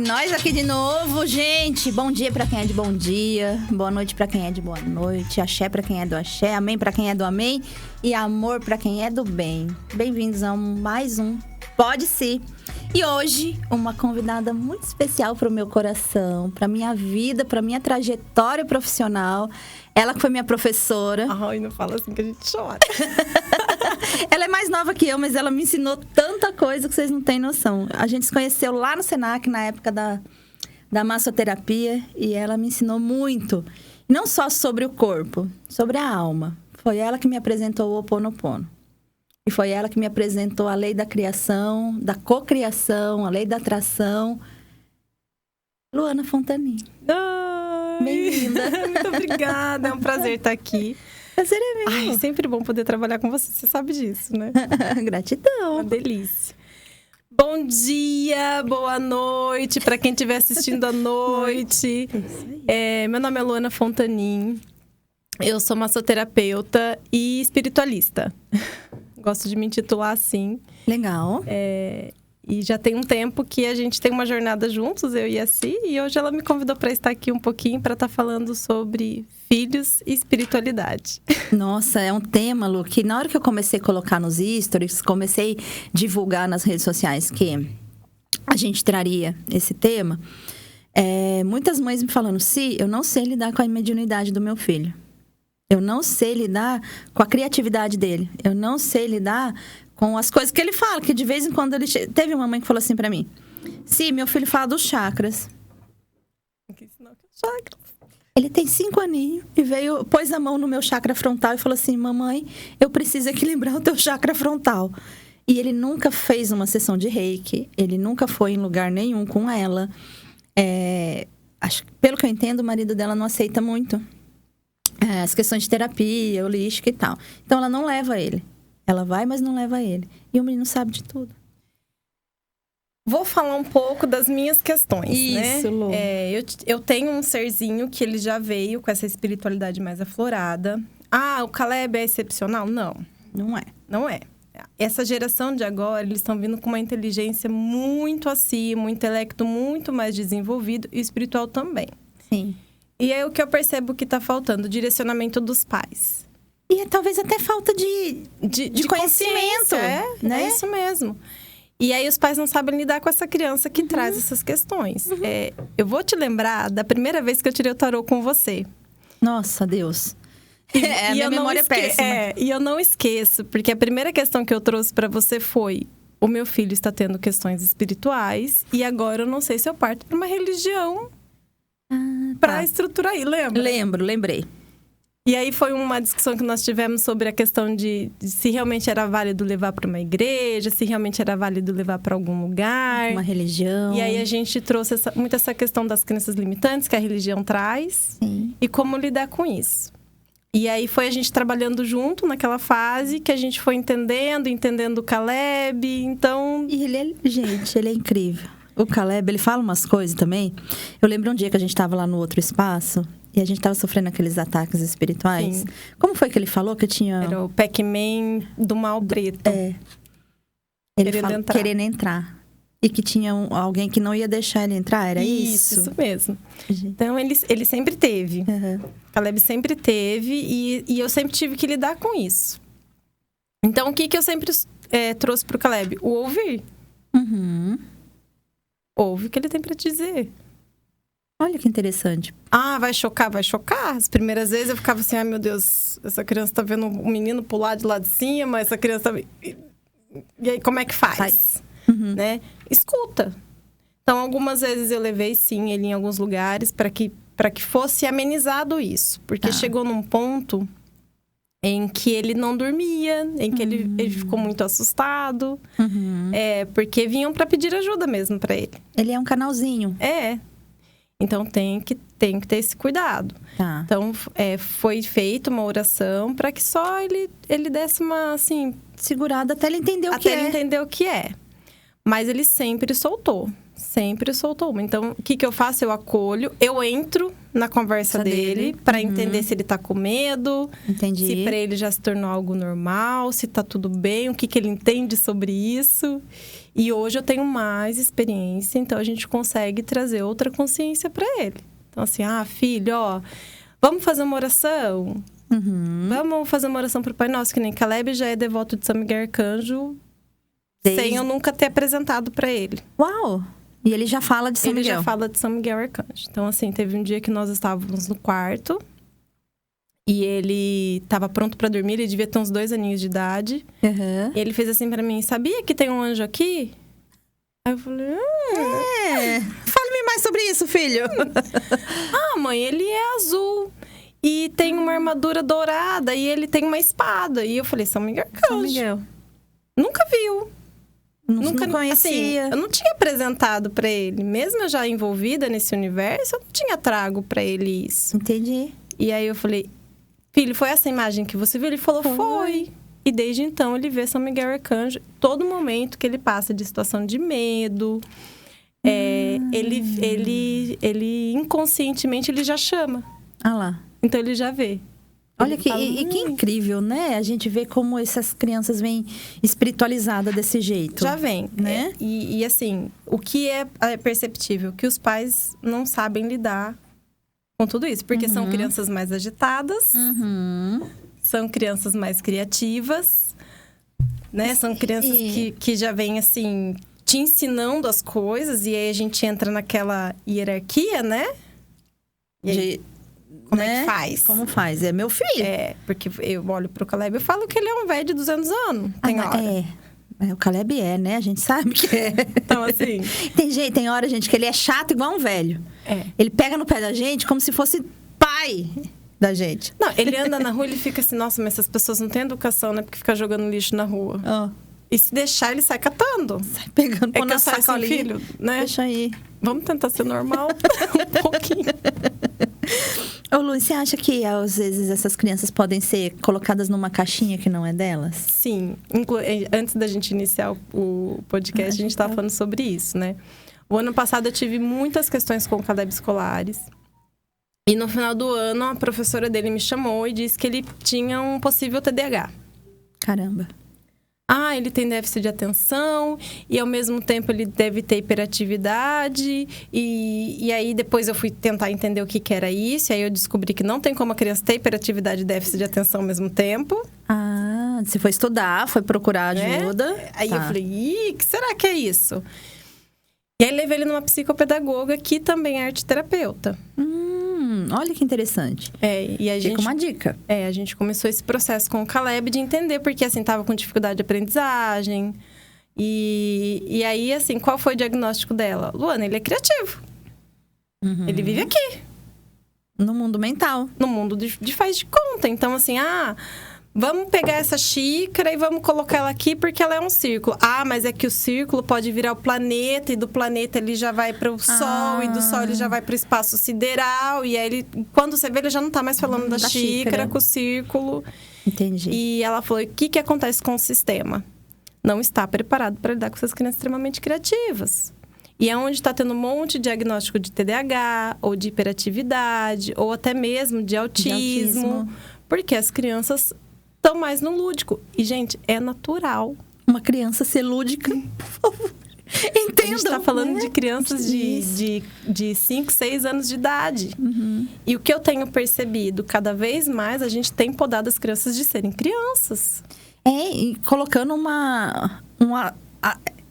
Nós aqui de novo, gente. Bom dia pra quem é de bom dia, boa noite pra quem é de boa noite, axé pra quem é do axé, amém pra quem é do amém e amor pra quem é do bem. Bem-vindos a mais um Pode Ser. E hoje, uma convidada muito especial pro meu coração, pra minha vida, pra minha trajetória profissional. Ela que foi minha professora. Ai, não fala assim que a gente chora. Ela é mais nova que eu, mas ela me ensinou tanta coisa que vocês não têm noção. A gente se conheceu lá no Senac, na época da massoterapia, e ela me ensinou muito. Não só sobre o corpo, sobre a alma. Foi ela que me apresentou o Ho Oponopono. E foi ela que me apresentou a lei da criação, da cocriação, a lei da atração. Luana Fontanin. Bem-vinda. Muito obrigada, é um prazer estar aqui. Prazer é meu. Ai, é sempre bom poder trabalhar com você, você sabe disso, né? Gratidão. Uma delícia. Bom dia, boa noite, para quem estiver assistindo à noite. Meu nome é Luana Fontanin, eu sou massoterapeuta e espiritualista. Gosto de me intitular assim. Legal. E já tem um tempo que a gente tem uma jornada juntos, eu e a Si, e hoje ela me convidou para estar aqui um pouquinho para estar falando sobre filhos e espiritualidade. Nossa, é um tema, Lu, que na hora que eu comecei a colocar nos stories, comecei a divulgar nas redes sociais que a gente traria esse tema, muitas mães me falando, Si, eu não sei lidar com a mediunidade do meu filho. Eu não sei lidar com a criatividade dele. Eu não sei lidar com as coisas que ele fala, que de vez em quando ele... Teve uma mãe que falou assim pra mim, Sim, meu filho fala dos chakras. Ele tem 5 aninhos e pôs a mão no meu chakra frontal e falou assim, mamãe, eu preciso equilibrar o teu chakra frontal. E ele nunca fez uma sessão de reiki, ele nunca foi em lugar nenhum com ela. Pelo que eu entendo, o marido dela não aceita muito as questões de terapia, holística e tal. Então ela não leva ele. Ela vai, mas não leva ele. E o menino sabe de tudo. Vou falar um pouco das minhas questões, Isso, né? Lu. Eu tenho um serzinho que ele já veio com essa espiritualidade mais aflorada. Ah, o Caleb é excepcional? Não. Não é. Não é. Essa geração de agora, eles estão vindo com uma inteligência muito acima, um intelecto muito mais desenvolvido e espiritual também. Sim. E é o que eu percebo que está faltando, o direcionamento dos pais. E talvez até falta de conhecimento, né? É isso mesmo. E aí os pais não sabem lidar com essa criança que traz essas questões. Eu vou te lembrar da primeira vez que eu tirei o tarô com você. Nossa, Deus. A minha memória é péssima. E eu não esqueço, porque a primeira questão que eu trouxe para você foi: o meu filho está tendo questões espirituais e agora eu não sei se eu parto para uma religião para estruturar aí, lembra? Lembrei. E aí foi uma discussão que nós tivemos sobre a questão de se realmente era válido levar para uma igreja, se realmente era válido levar para algum lugar. Uma religião. E aí a gente trouxe muito essa questão das crenças limitantes que a religião traz. Sim. E como lidar com isso. E aí foi a gente trabalhando junto naquela fase que a gente foi entendendo o Caleb, então... E ele é incrível. O Caleb, ele fala umas coisas também. Eu lembro um dia que a gente estava lá no outro espaço e a gente estava sofrendo aqueles ataques espirituais. Sim. Como foi que ele falou que tinha... Era o Pac-Man do mal preto. Ele falou querendo entrar. E que tinha alguém que não ia deixar ele entrar, era isso? Isso mesmo. Então, ele sempre teve. Uhum. Caleb sempre teve e eu sempre tive que lidar com isso. Então, o que eu sempre trouxe pro Caleb? O ouvir. Uhum. Ouve o que ele tem pra te dizer. Olha que interessante. Ah, vai chocar, vai chocar. As primeiras vezes eu ficava assim, ai meu Deus, essa criança tá vendo o menino pular de lá de cima, essa criança tá... E aí, como é que faz? Uhum. Né? Escuta. Então, algumas vezes eu levei, sim, ele em alguns lugares para que fosse amenizado isso. Porque chegou num ponto em que ele não dormia, em que ele ficou muito assustado. Uhum. Porque vinham para pedir ajuda mesmo para ele. Ele é um canalzinho. Então, tem que ter esse cuidado. Tá. Então, foi feita uma oração para que só ele desse uma, assim... Segurada até ele entender o que é. Até ele entender o que é. Mas ele sempre soltou. Sempre soltou. Então, o que eu faço? Eu acolho, eu entro na conversa dele para entender se ele tá com medo, Entendi. se para ele já se tornou algo normal, se tá tudo bem, o que ele entende sobre isso. E hoje eu tenho mais experiência, então a gente consegue trazer outra consciência para ele. Então assim, filho, vamos fazer uma oração? Vamos fazer uma oração pro Pai Nosso, que nem Caleb já é devoto de São Miguel Arcanjo, sem eu nunca ter apresentado para ele. Uau! E ele já fala de São Miguel? Ele já fala de São Miguel Arcanjo. Então, assim, teve um dia que nós estávamos no quarto e ele estava pronto para dormir, ele devia ter uns 2 aninhos de idade. Uhum. E ele fez assim para mim, sabia que tem um anjo aqui? Aí eu falei, Fale-me mais sobre isso, filho. Mãe, ele é azul. E tem uma armadura dourada e ele tem uma espada. E eu falei, São Miguel Arcanjo. São Miguel. Nunca viu. Nunca conhecia. Assim, eu não tinha apresentado pra ele. Mesmo eu já envolvida nesse universo, eu não tinha trago pra ele isso. Entendi. E aí eu falei, filho, foi essa imagem que você viu? Ele falou, foi. E desde então ele vê São Miguel Arcanjo. Todo momento que ele passa de situação de medo, ele inconscientemente ele já chama. Lá. Então ele já vê. Olha que incrível, né? A gente vê como essas crianças vêm espiritualizadas desse jeito. Já vem, né? E assim, o que é perceptível? Que os pais não sabem lidar com tudo isso. Porque são crianças mais agitadas, são crianças mais criativas, né? São crianças que já vêm, assim, te ensinando as coisas. E aí a gente entra naquela hierarquia, né? E aí, como é que faz? Como faz? É meu filho. Porque eu olho pro Caleb e falo que ele é um velho de 200 anos. Tem hora. O Caleb né? A gente sabe que é. Então, assim... Tem hora, gente, que ele é chato igual um velho. Ele pega no pé da gente como se fosse pai da gente. Não, ele anda na rua e ele fica assim, nossa, mas essas pessoas não têm educação, né? Porque fica jogando lixo na rua. E se deixar, ele sai catando. Sai pegando, põe na sacolinha. Assim, filho, né? Deixa aí. Vamos tentar ser normal um pouquinho. Ô, Lu, você acha que às vezes essas crianças podem ser colocadas numa caixinha que não é delas? Sim. Antes da gente iniciar o podcast, a gente estava falando sobre isso, né? O ano passado eu tive muitas questões com o Caleb escolares. E no final do ano, a professora dele me chamou e disse que ele tinha um possível TDAH. Caramba. Ele tem déficit de atenção e, ao mesmo tempo, ele deve ter hiperatividade. E aí, depois eu fui tentar entender o que era isso. E aí, eu descobri que não tem como a criança ter hiperatividade e déficit de atenção ao mesmo tempo. Você foi estudar, foi procurar ajuda. Aí eu falei, o que será que é isso? E aí, levei ele numa psicopedagoga que também é arteterapeuta. Olha que interessante. E a gente, fica uma dica. A gente começou esse processo com o Caleb de entender, porque, assim, tava com dificuldade de aprendizagem. E aí, assim, qual foi o diagnóstico dela? Luana, ele é criativo. Ele vive aqui. No mundo mental. No mundo de faz de conta. Então, assim, vamos pegar essa xícara e vamos colocar ela aqui porque ela é um círculo. Mas é que o círculo pode virar o planeta e do planeta ele já vai para o Sol e do Sol ele já vai para o espaço sideral. E aí, quando você vê, ele já não tá mais falando da xícara com o círculo. Entendi. E ela falou, o que acontece com o sistema? Não está preparado para lidar com essas crianças extremamente criativas. E é onde está tendo um monte de diagnóstico de TDAH, ou de hiperatividade, ou até mesmo de autismo. Porque as crianças estão mais no lúdico. E, gente, é natural. Uma criança ser lúdica, por favor. Entendo. A gente está falando de crianças de 5, 6 anos de idade. E o que eu tenho percebido, cada vez mais a gente tem podado as crianças de serem crianças. E colocando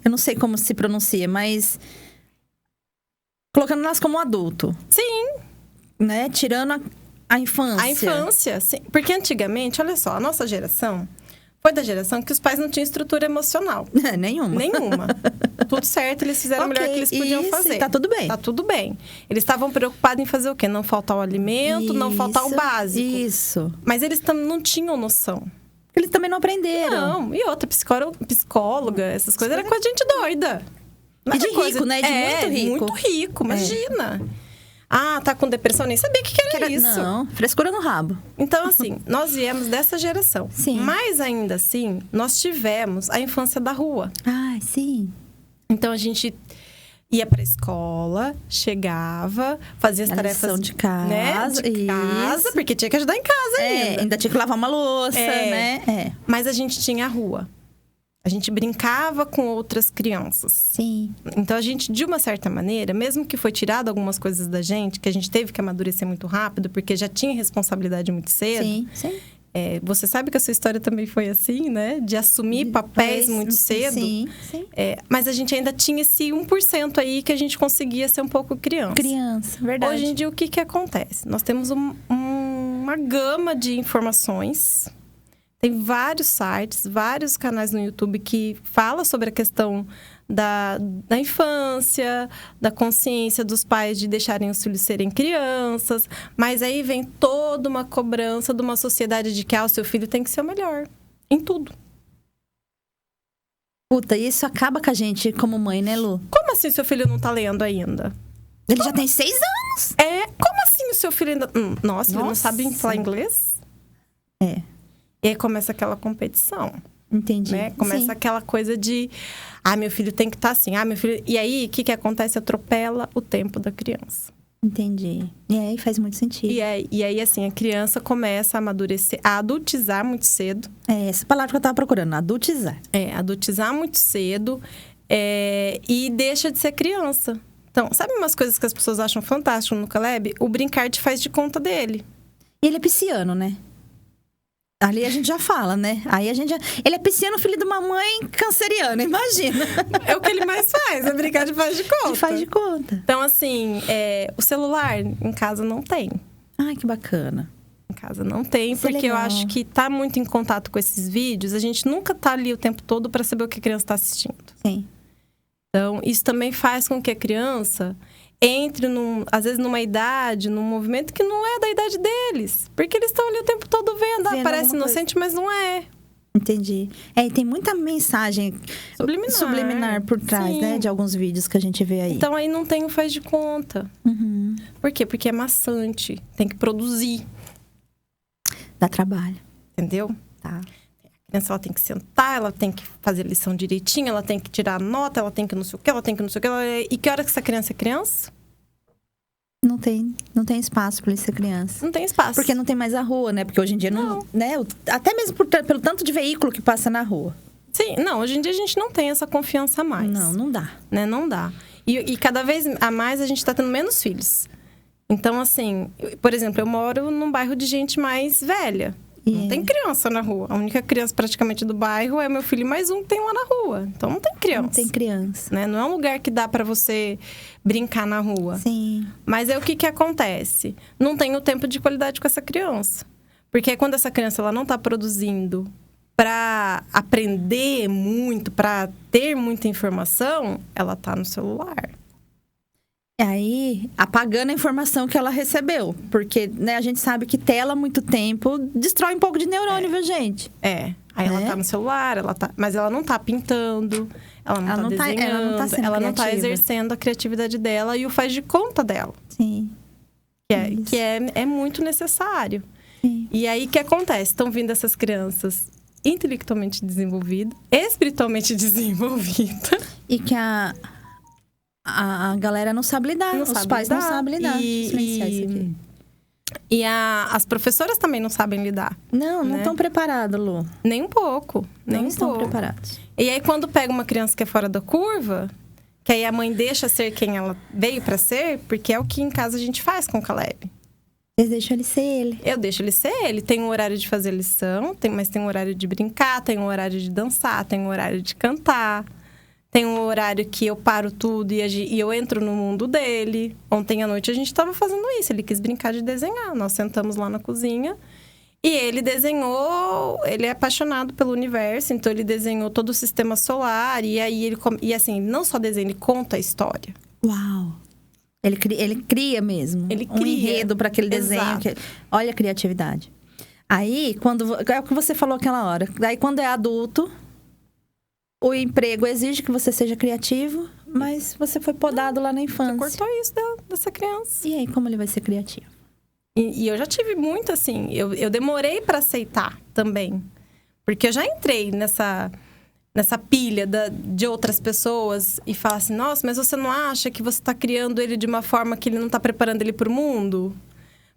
eu não sei como se pronuncia, mas colocando elas como adulto. Sim. Né? Tirando a infância. A infância, sim. Porque antigamente, olha só, a nossa geração foi da geração que os pais não tinham estrutura emocional. Nenhuma. Tudo certo, eles fizeram o melhor que eles podiam fazer. Tá tudo bem. Tá tudo bem. Eles estavam preocupados em fazer o quê? Não faltar o alimento, não faltar o básico. Isso. Mas eles não tinham noção. Eles também não aprenderam. Não. E outra, psicóloga, essas coisas, era coisa de gente doida. E de rico, né? De muito rico. Muito rico, imagina. Tá com depressão, nem sabia o que era isso. Não, frescura no rabo. Então, assim, nós viemos dessa geração. Sim. Mas, ainda assim, nós tivemos a infância da rua. Sim. Então, a gente ia pra escola, chegava, fazia as tarefas lição de casa, né? De casa, isso. porque tinha que ajudar em casa ainda. Ainda tinha que lavar uma louça, né? Mas a gente tinha a rua. A gente brincava com outras crianças. Sim. Então, a gente, de uma certa maneira, mesmo que foi tirado algumas coisas da gente, que a gente teve que amadurecer muito rápido, porque já tinha responsabilidade muito cedo. Sim. Você sabe que a sua história também foi assim, né? De assumir papéis muito cedo. Sim. Mas a gente ainda tinha esse 1% aí que a gente conseguia ser um pouco criança. Verdade. Hoje em dia, o que acontece? Nós temos uma gama de informações. Tem vários sites, vários canais no YouTube que falam sobre a questão da infância, da consciência dos pais de deixarem os filhos serem crianças. Mas aí vem toda uma cobrança de uma sociedade de que o seu filho tem que ser o melhor em tudo. Puta, isso acaba com a gente como mãe, né, Lu? Como assim o seu filho não tá lendo ainda? Ele já tem 6 anos. Como assim o seu filho ainda... Nossa, ele não sabe falar inglês? E aí começa aquela competição. Entendi. Né? Começa aquela coisa de... meu filho tem que estar assim. Meu filho... E aí, o que acontece? Atropela o tempo da criança. Entendi. E aí faz muito sentido. E aí, assim, a criança começa a amadurecer, a adultizar muito cedo. Essa palavra que eu tava procurando, adultizar. Adultizar muito cedo. E deixa de ser criança. Então, sabe umas coisas que as pessoas acham fantástico no Caleb? O brincar te faz de conta dele. E ele é pisciano, né? Ali a gente já fala, né? Aí a gente já... Ele é pisciano, filho de uma mãe canceriana, imagina. É o que ele mais faz, é brincar de faz de conta. De faz de conta. Então, assim, o celular em casa não tem. Ai, que bacana. Em casa não tem, Isso porque eu acho que tá muito em contato com esses vídeos. A gente nunca tá ali o tempo todo para saber o que a criança tá assistindo. Sim. Então, isso também faz com que a criança entre, às vezes, numa idade, num movimento que não é da idade deles. Porque eles estão ali o tempo todo vendo. Parece inocente, mas não é. Entendi. E tem muita mensagem subliminar por trás, né? De alguns vídeos que a gente vê aí. Então, aí não tem o faz de conta. Uhum. Por quê? Porque é maçante. Tem que produzir. Dá trabalho. Entendeu? Tá. A criança, ela tem que sentar, ela tem que fazer lição direitinho, ela tem que tirar nota, ela tem que não sei o que, ela tem que não sei o que. E que hora que essa criança é criança? Não tem espaço para ele ser criança. Não tem espaço. Porque não tem mais a rua, né? Porque hoje em dia não né? Até mesmo pelo tanto de veículo que passa na rua. Sim, não, hoje em dia a gente não tem essa confiança mais. Não dá. Né? Não dá. E cada vez a mais a gente tá tendo menos filhos. Então, assim, por exemplo, eu moro num bairro de gente mais velha. Não tem criança na rua. A única criança praticamente do bairro é meu filho mais um que tem lá na rua. Então não tem criança. Não tem criança. Né? Não é um lugar que dá pra você brincar na rua. Sim. Mas o que acontece? Não tem o tempo de qualidade com essa criança. Porque quando essa criança ela não tá produzindo pra aprender muito, pra ter muita informação, ela tá no celular. E aí, apagando a informação que ela recebeu. Porque, né, a gente sabe que tela há muito tempo destrói um pouco de neurônio, viu, gente? Aí ela tá no celular, mas ela não tá pintando, ela não tá desenhando, ela não tá exercendo a criatividade dela e o faz de conta dela. Sim. Que é muito necessário. Sim. E aí, o que acontece? Estão vindo essas crianças intelectualmente desenvolvidas, espiritualmente desenvolvidas. E que a galera não sabe lidar. Os pais não sabem lidar. E as professoras também não sabem lidar. Não estão preparadas, Lu. Nem um pouco. Não estão preparados. E aí, quando pega uma criança que é fora da curva, que aí a mãe deixa ser quem ela veio pra ser, porque é o que em casa a gente faz com o Caleb. Vocês deixam ele ser ele. Eu deixo ele ser ele. Tem um horário de fazer lição, mas tem um horário de brincar, tem um horário de dançar, tem um horário de cantar. Tem um horário que eu paro tudo e eu entro no mundo dele. Ontem à noite a gente estava fazendo isso. Ele quis brincar de desenhar. Nós sentamos lá na cozinha e ele desenhou... Ele é apaixonado pelo universo, então ele desenhou todo o sistema solar. E aí e assim, não só desenha, ele conta a história. Uau! Ele cria mesmo. Ele um enredo para aquele desenho. Olha a criatividade. Aí, é o que você falou aquela hora. Aí, quando é adulto... O emprego exige que você seja criativo, mas você foi podado lá na infância. Você cortou isso dessa criança. E aí, como ele vai ser criativo? E eu já tive muito, assim... Eu demorei para aceitar também. Porque eu já entrei nessa pilha de outras pessoas e fala assim, nossa, mas você não acha que você tá criando ele de uma forma que ele não tá preparando ele pro mundo?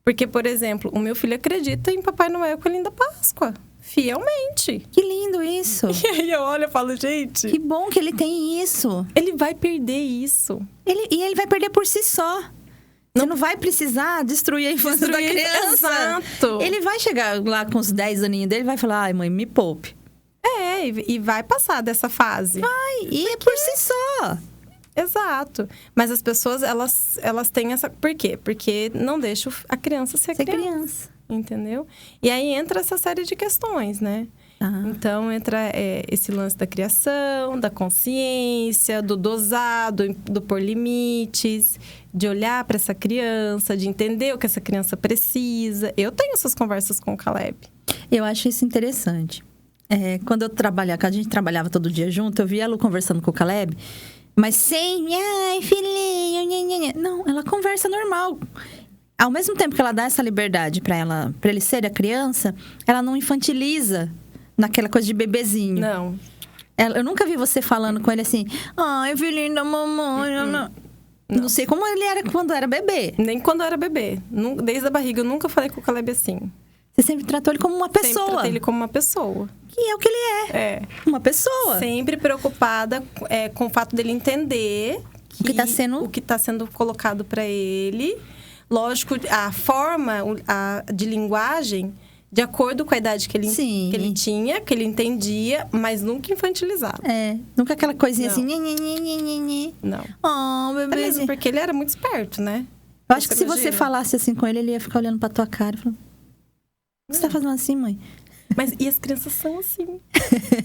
Porque, por exemplo, o meu filho acredita em Papai Noel com a linda Páscoa. Fielmente. Que lindo isso. E aí eu olho e falo, gente... Que bom que ele tem isso. Ele vai perder isso. E ele vai perder por si só. Você não vai precisar destruir a infância da criança. Exato. Ele vai chegar lá com os 10 aninhos dele e vai falar, ai, mãe, me poupe. E vai passar dessa fase. Vai, e é por si só. Exato. Mas as pessoas, elas têm essa... Por quê? Porque não deixam a criança ser criança. Entendeu? E aí entra essa série de questões, né? Então, entra esse lance da criação, da consciência, do dosar, do pôr limites, de olhar para essa criança, de entender o que essa criança precisa. Eu tenho essas conversas com o Caleb. Eu acho isso interessante. Quando a gente trabalhava todo dia junto, eu via a Lu conversando com o Caleb, mas sem... Ai, filhinho... Não, ela conversa normal. Ao mesmo tempo que ela dá essa liberdade para ele ser a criança, ela não infantiliza naquela coisa de bebezinho. Não. Eu nunca vi você falando com ele assim, ai, filhinho da mamãe. Não sei como ele era quando era bebê. Nem quando era bebê. Desde a barriga, eu nunca falei com o Caleb assim. Você sempre tratou ele como uma pessoa. Sempre tratei ele como uma pessoa. Que é o que ele é. Uma pessoa. Sempre preocupada com o fato dele entender o que tá sendo colocado para ele. Lógico, a forma de linguagem, de acordo com a idade que ele tinha, que ele entendia, mas nunca infantilizado. Nunca aquela coisinha assim... Não. Oh, bebezinho. Mesmo porque ele era muito esperto, né? Eu acho que se você falasse assim com ele, ele ia ficar olhando pra tua cara e falando... O que você tá fazendo assim, mãe? Mas e as crianças são assim.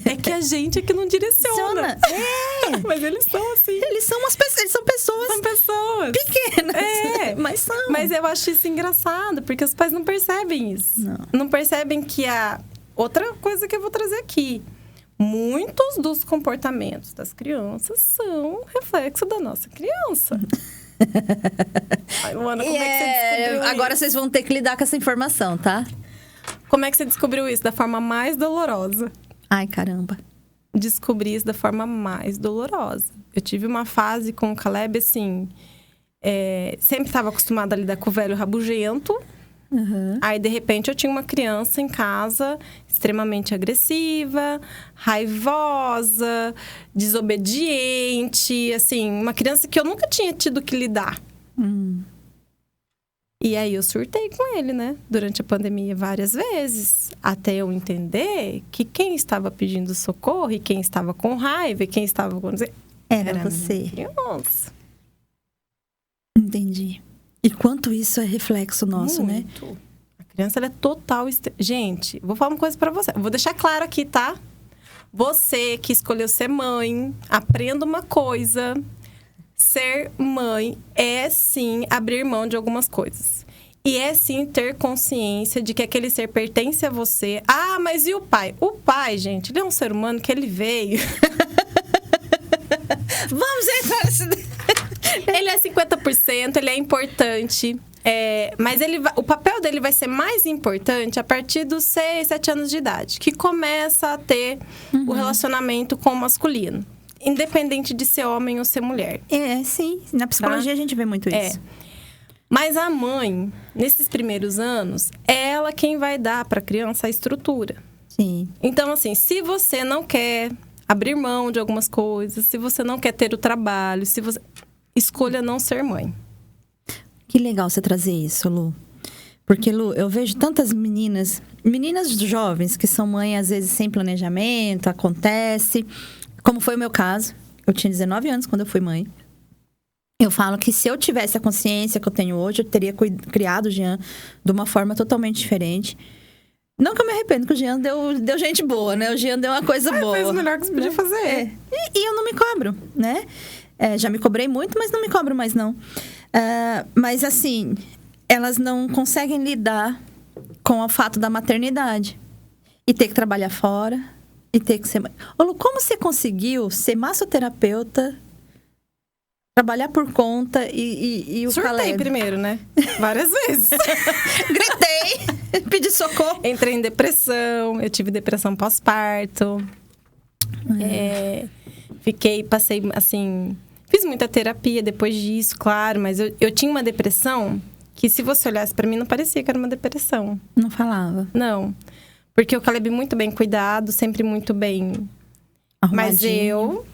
É que a gente é que não direciona. Mas eles são assim. Eles são pessoas. São pessoas. Pequenas. Mas são. Mas eu acho isso engraçado, porque os pais não percebem isso. Não percebem que a... Outra coisa que eu vou trazer aqui. Muitos dos comportamentos das crianças são reflexo da nossa criança. Ai, Luana, como é que você descobriu isso? Agora vocês vão ter que lidar com essa informação, tá? Como é que você descobriu isso? Da forma mais dolorosa. Ai, caramba. Descobri isso da forma mais dolorosa. Eu tive uma fase com o Caleb, assim... sempre estava acostumada a lidar com o velho rabugento. Aí, de repente, eu tinha uma criança em casa extremamente agressiva, raivosa, desobediente. Assim, uma criança que eu nunca tinha tido que lidar. E aí eu surtei com ele, né? Durante a pandemia várias vezes. Até eu entender que quem estava pedindo socorro e quem estava com raiva e quem estava com... Era você. Criança. Entendi. E quanto isso é reflexo nosso, Muito. Né? A criança, ela é total... Gente, vou falar uma coisa pra você. Vou deixar claro aqui, tá? Você que escolheu ser mãe, aprenda uma coisa... Ser mãe é, sim, abrir mão de algumas coisas. E é, sim, ter consciência de que aquele ser pertence a você. Ah, mas e o pai? O pai, gente, ele é um ser humano que ele veio... Vamos entrar nesse... Ele é 50%, ele é importante. Mas o papel dele vai ser mais importante a partir dos 6, 7 anos de idade. Que começa a ter o relacionamento com o masculino. Independente de ser homem ou ser mulher. Sim. Na psicologia a gente vê muito isso. Mas a mãe, nesses primeiros anos, é ela quem vai dar para a criança a estrutura. Sim. Então, assim, se você não quer abrir mão de algumas coisas, se você não quer ter o trabalho, escolha não ser mãe. Que legal você trazer isso, Lu. Porque, Lu, eu vejo tantas meninas jovens que são mães, às vezes, sem planejamento, acontece... Como foi o meu caso. Eu tinha 19 anos quando eu fui mãe. Eu falo que se eu tivesse a consciência que eu tenho hoje, eu teria criado o Jean de uma forma totalmente diferente. Não que eu me arrependo, que o Jean deu gente boa, né? O Jean deu uma coisa boa. Fez o melhor que você podia fazer. E eu não me cobro, né? Já me cobrei muito, mas não me cobro mais, não. Mas, assim, elas não conseguem lidar com o fato da maternidade. E ter que trabalhar fora... E ter que ser mãe. Ô, Lu, como você conseguiu ser massoterapeuta, trabalhar por conta e o Caleb? Surtei primeiro, né? Várias vezes. Gritei, pedi socorro. Entrei em depressão, eu tive depressão pós-parto. Passei, assim... Fiz muita terapia depois disso, claro. Mas eu tinha uma depressão que, se você olhasse pra mim, não parecia que era uma depressão. Não falava? Não. Porque o Caleb muito bem cuidado, sempre muito bem... Mas eu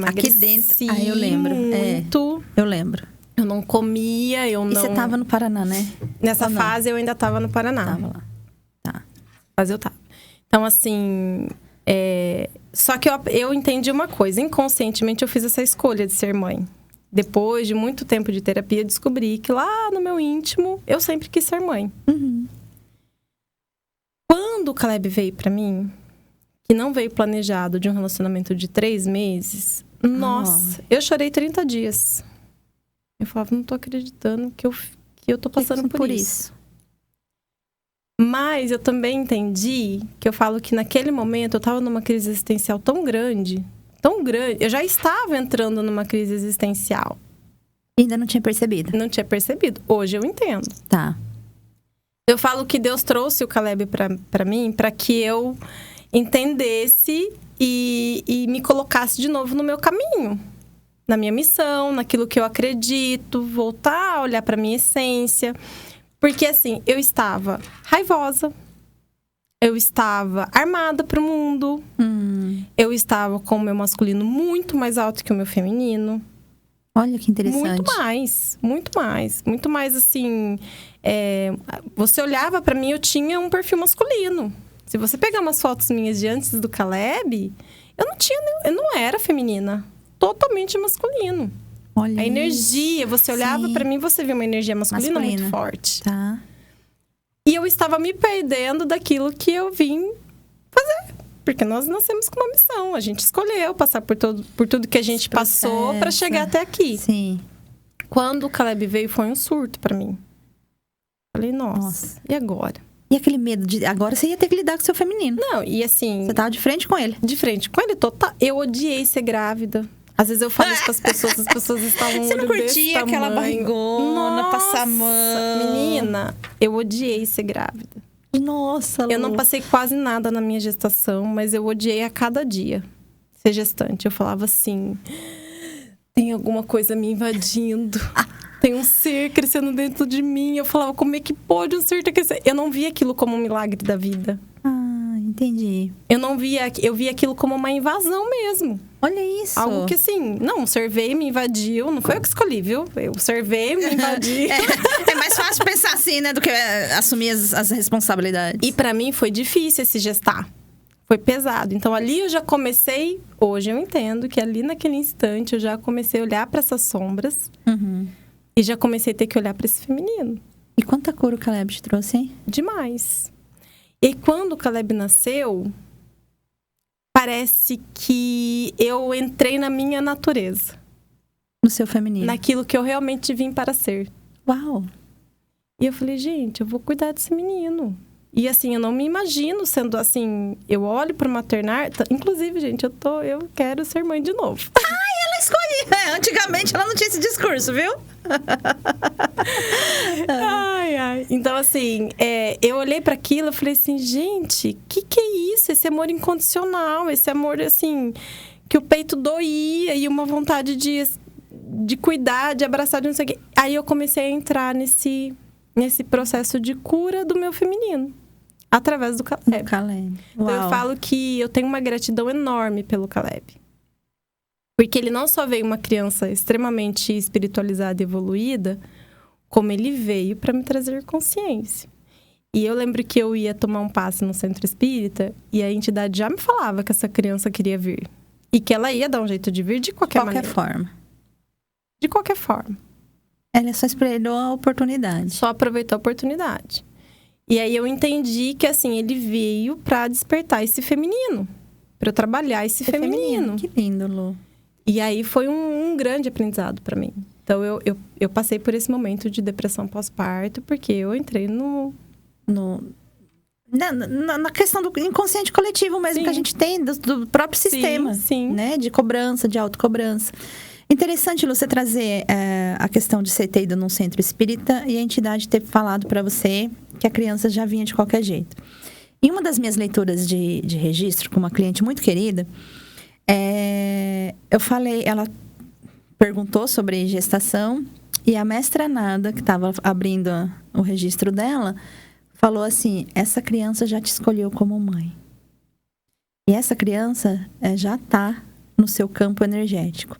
aqui dentro... Ah, eu lembro. Muito. Eu lembro. Eu não comia, eu não... E você tava no Paraná, né? Nessa fase, eu ainda tava no Paraná. Tava lá. Tá. Mas eu tava. Então, assim... Só que eu entendi uma coisa. Inconscientemente, eu fiz essa escolha de ser mãe. Depois de muito tempo de terapia, eu descobri que lá no meu íntimo, eu sempre quis ser mãe. Uhum. Quando o Caleb veio pra mim, que não veio planejado, de um relacionamento de 3 meses... Nossa, eu chorei 30 dias. Eu falava, não tô acreditando que eu tô passando por isso. Mas eu também entendi que eu falo que naquele momento eu tava numa crise existencial tão grande. Eu já estava entrando numa crise existencial. E ainda não tinha percebido? Não tinha percebido. Hoje eu entendo. Tá. Eu falo que Deus trouxe o Caleb pra mim para que eu entendesse e me colocasse de novo no meu caminho. Na minha missão, naquilo que eu acredito, voltar a olhar pra minha essência. Porque, assim, eu estava raivosa, eu estava armada pro mundo, eu estava com o meu masculino muito mais alto que o meu feminino. Olha que interessante. Muito mais, assim... você olhava pra mim, eu tinha um perfil masculino. Se você pegar umas fotos minhas de antes do Caleb, eu não era feminina. Totalmente masculino. Olha a energia, você olhava pra mim, você via uma energia masculina muito forte. Tá. E eu estava me perdendo daquilo que eu vim fazer. Porque nós nascemos com uma missão. A gente escolheu passar por tudo que a gente passou pra chegar até aqui. Sim. Quando o Caleb veio, foi um surto pra mim. Falei, nossa, e agora? E aquele medo de... Agora você ia ter que lidar com o seu feminino. Não, e assim... Você tava de frente com ele. De frente com ele, total. Eu odiei ser grávida. Às vezes eu falo isso pras pessoas, as pessoas estavam Você não curtia aquela barrigona, passar a mão? Menina, eu odiei ser grávida. Nossa, Eu não passei quase nada na minha gestação, mas eu odiei a cada dia ser gestante. Eu falava assim, tem alguma coisa me invadindo. Tem um ser crescendo dentro de mim. Eu falava, como é que pode um ser crescer? Eu não via aquilo como um milagre da vida. Entendi. Eu via aquilo como uma invasão mesmo. Olha isso. Algo que assim, não, o ser veio e me invadiu. Não foi eu que escolhi, viu? O ser veio e me invadiu. É mais fácil pensar assim, né? Do que assumir as responsabilidades. E pra mim foi difícil esse gestar. Foi pesado. Então ali eu já comecei... Hoje eu entendo que ali naquele instante eu já comecei a olhar pra essas sombras. E já comecei a ter que olhar pra esse feminino. E quanta cura o Caleb te trouxe, hein? Demais. E quando o Caleb nasceu, parece que eu entrei na minha natureza. No seu feminino. Naquilo que eu realmente vim para ser. Uau! E eu falei, gente, eu vou cuidar desse menino. E assim, eu não me imagino sendo assim... Eu olho pro maternar... Inclusive, gente, eu quero ser mãe de novo. Ela escolhia! Antigamente ela não tinha esse discurso, viu? Ai. Então, assim, eu olhei para aquilo e falei assim, gente, que é isso? Esse amor incondicional, esse amor, assim, que o peito doía e uma vontade de cuidar, de abraçar, de não sei o quê. Aí eu comecei a entrar nesse processo de cura do meu feminino, através do Caleb. Então, eu falo que eu tenho uma gratidão enorme pelo Caleb. Porque ele não só veio uma criança extremamente espiritualizada e evoluída, como ele veio para me trazer consciência. E eu lembro que eu ia tomar um passe no centro espírita e a entidade já me falava que essa criança queria vir. E que ela ia dar um jeito de vir de qualquer maneira. De qualquer forma. Ela só esperou a oportunidade. Só aproveitou a oportunidade. E aí eu entendi que, assim, ele veio para despertar esse feminino. Para eu trabalhar esse feminino. Que lindo, Lu. E aí foi um grande aprendizado para mim. Então, eu passei por esse momento de depressão pós-parto, porque eu entrei na questão do inconsciente coletivo mesmo, que a gente tem, do próprio sistema. Sim. Né? De cobrança, de autocobrança. Interessante, Lu, você trazer a questão de você ter ido num centro espírita e a entidade ter falado para você que a criança já vinha de qualquer jeito. Em uma das minhas leituras de registro com uma cliente muito querida, eu falei, ela perguntou sobre gestação e a mestra Nada, que estava abrindo o registro dela, falou assim: essa criança já te escolheu como mãe. E essa criança já está no seu campo energético.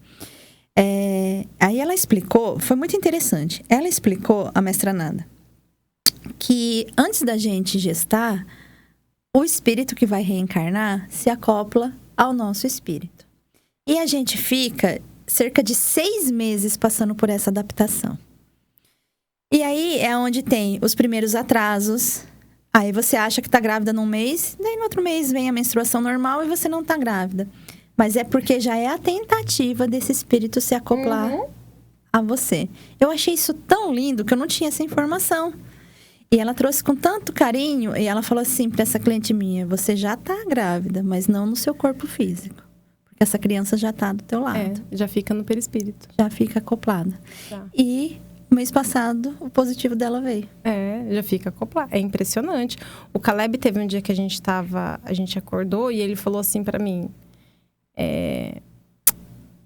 Aí ela explicou, foi muito interessante. Ela explicou, a mestra Nada, que antes da gente gestar, o espírito que vai reencarnar se acopla ao nosso espírito. E a gente fica cerca de 6 meses passando por essa adaptação. E aí é onde tem os primeiros atrasos. Aí você acha que tá grávida num mês, daí no outro mês vem a menstruação normal e você não tá grávida. Mas é porque já é a tentativa desse espírito se acoplar a você. Eu achei isso tão lindo que eu não tinha essa informação. E ela trouxe com tanto carinho, e ela falou assim para essa cliente minha: você já tá grávida, mas não no seu corpo físico. Porque essa criança já tá do teu lado. Já fica no perispírito. Já fica acoplada. Tá. E mês passado, o positivo dela veio. Já fica acoplado. É impressionante. O Caleb teve um dia que a gente acordou e ele falou assim pra mim: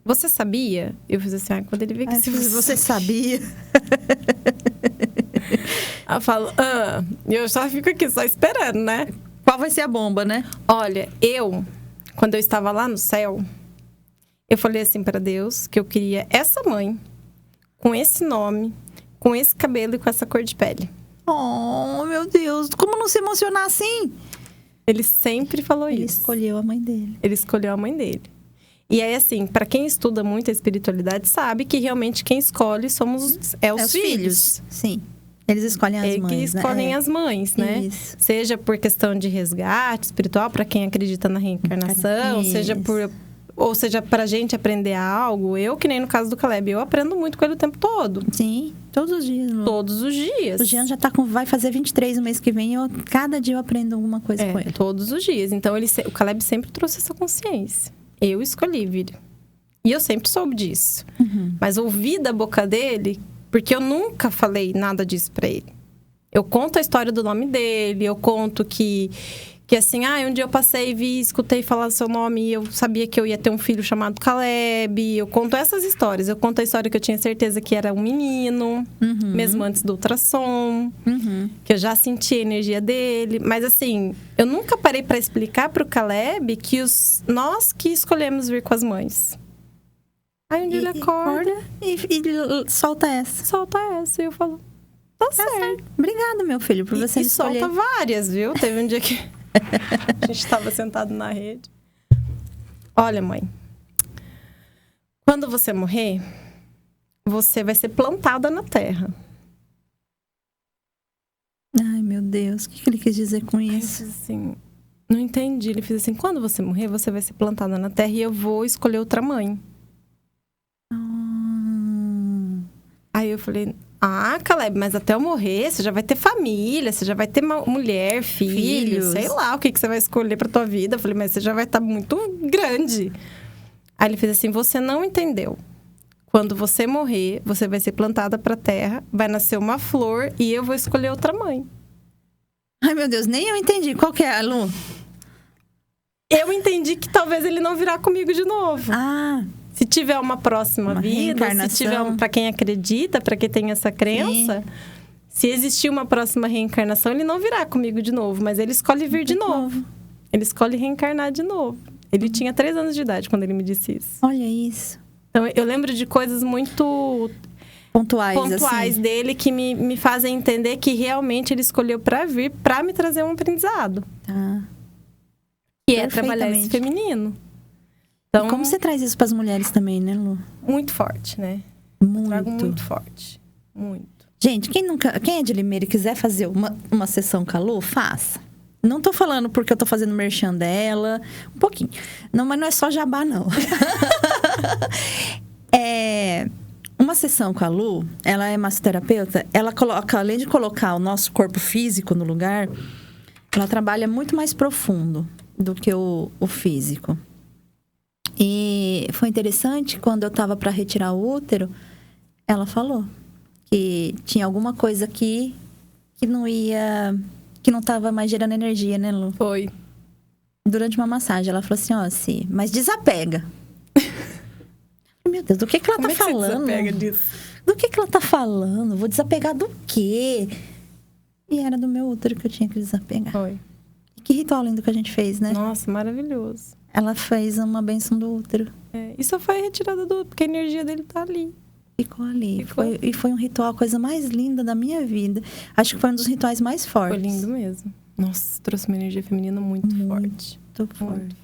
você sabia? Eu fiz assim, quando ele vê que se você sabia. Eu falo, eu só fico aqui, só esperando, né? Qual vai ser a bomba, né? Olha, quando eu estava lá no céu, eu falei assim pra Deus que eu queria essa mãe, com esse nome, com esse cabelo e com essa cor de pele. Oh, meu Deus, como não se emocionar assim? Ele sempre falou isso. Ele escolheu a mãe dele. Ele escolheu a mãe dele. E aí, assim, pra quem estuda muito a espiritualidade, sabe que realmente quem escolhe somos os filhos. Sim. Eles escolhem as mães, que escolhem as mães, né? Isso. Seja por questão de resgate espiritual, para quem acredita na reencarnação, ou seja, pra gente aprender algo. Eu, que nem no caso do Caleb, eu aprendo muito com ele o tempo todo. Sim, todos os dias. Lu. Todos os dias. O Jean já vai fazer 23 no mês que vem, e cada dia eu aprendo alguma coisa com ele. Todos os dias. Então, o Caleb sempre trouxe essa consciência. Eu escolhi, Viri. E eu sempre soube disso. Mas ouvi da boca dele, porque eu nunca falei nada disso pra ele. Eu conto a história do nome dele, eu conto que assim, um dia eu passei e escutei falar seu nome e eu sabia que eu ia ter um filho chamado Caleb. Eu conto essas histórias. Eu conto a história que eu tinha certeza que era um menino, mesmo antes do ultrassom. Que eu já senti a energia dele. Mas assim, eu nunca parei pra explicar pro Caleb que nós que escolhemos vir com as mães. Aí um dia ele acorda e solta essa. Solta essa. E eu falo, tá certo. Obrigada, meu filho, por você escolher. Solta várias, viu? Teve um dia que a gente estava sentado na rede. Olha, mãe, quando você morrer, você vai ser plantada na terra. Ai, meu Deus, o que ele quis dizer com isso? Eu fiz assim, não entendi. Ele fez assim, quando você morrer, você vai ser plantada na terra e eu vou escolher outra mãe. Aí eu falei, Caleb, mas até eu morrer, você já vai ter família, você já vai ter mulher, filhos, sei lá o que você vai escolher pra tua vida. Eu falei, mas você já vai estar muito grande. Aí ele fez assim, você não entendeu. Quando você morrer, você vai ser plantada pra terra, vai nascer uma flor e eu vou escolher outra mãe. Ai, meu Deus, nem eu entendi. Qual que é, Lu? Eu entendi que talvez ele não virá comigo de novo. Se tiver uma próxima vida, se tiver para quem acredita, para quem tem essa crença, se existir uma próxima reencarnação, ele não virá comigo de novo, mas ele escolhe vir de novo. Ele escolhe reencarnar de novo. Ele tinha 3 anos de idade quando ele me disse isso. Olha isso. Então, eu lembro de coisas muito pontuais assim, dele que me fazem entender que realmente ele escolheu para vir, para me trazer um aprendizado. Que é trabalhar esse feminino. Então, e como você traz isso para as mulheres também, né, Lu? Muito forte, né? Muito. Eu trago muito forte. Muito. Gente, quem é de Limeira e quiser fazer uma sessão com a Lu, faça. Não tô falando porque eu tô fazendo merchan dela. Um pouquinho. Não, mas não é só jabá, não. Uma sessão com a Lu, ela é massoterapeuta, ela coloca, além de colocar o nosso corpo físico no lugar, ela trabalha muito mais profundo do que o físico. E foi interessante, quando eu tava para retirar o útero, ela falou que tinha alguma coisa aqui que não ia que não tava mais gerando energia, né, Lu? Foi. Durante uma massagem, ela falou assim, ó, Si, mas desapega. Meu Deus, do que ela tá falando? Você desapega disso? Do que ela tá falando? Vou desapegar do quê? E era do meu útero que eu tinha que desapegar. Foi. E que ritual lindo que a gente fez, né? Nossa, maravilhoso. Ela fez uma bênção do útero. E só foi retirada porque a energia dele tá ali. Ficou ali. E foi um ritual, a coisa mais linda da minha vida. Acho que foi um dos rituais mais fortes. Foi lindo mesmo. Nossa, trouxe uma energia feminina muito forte. Muito forte.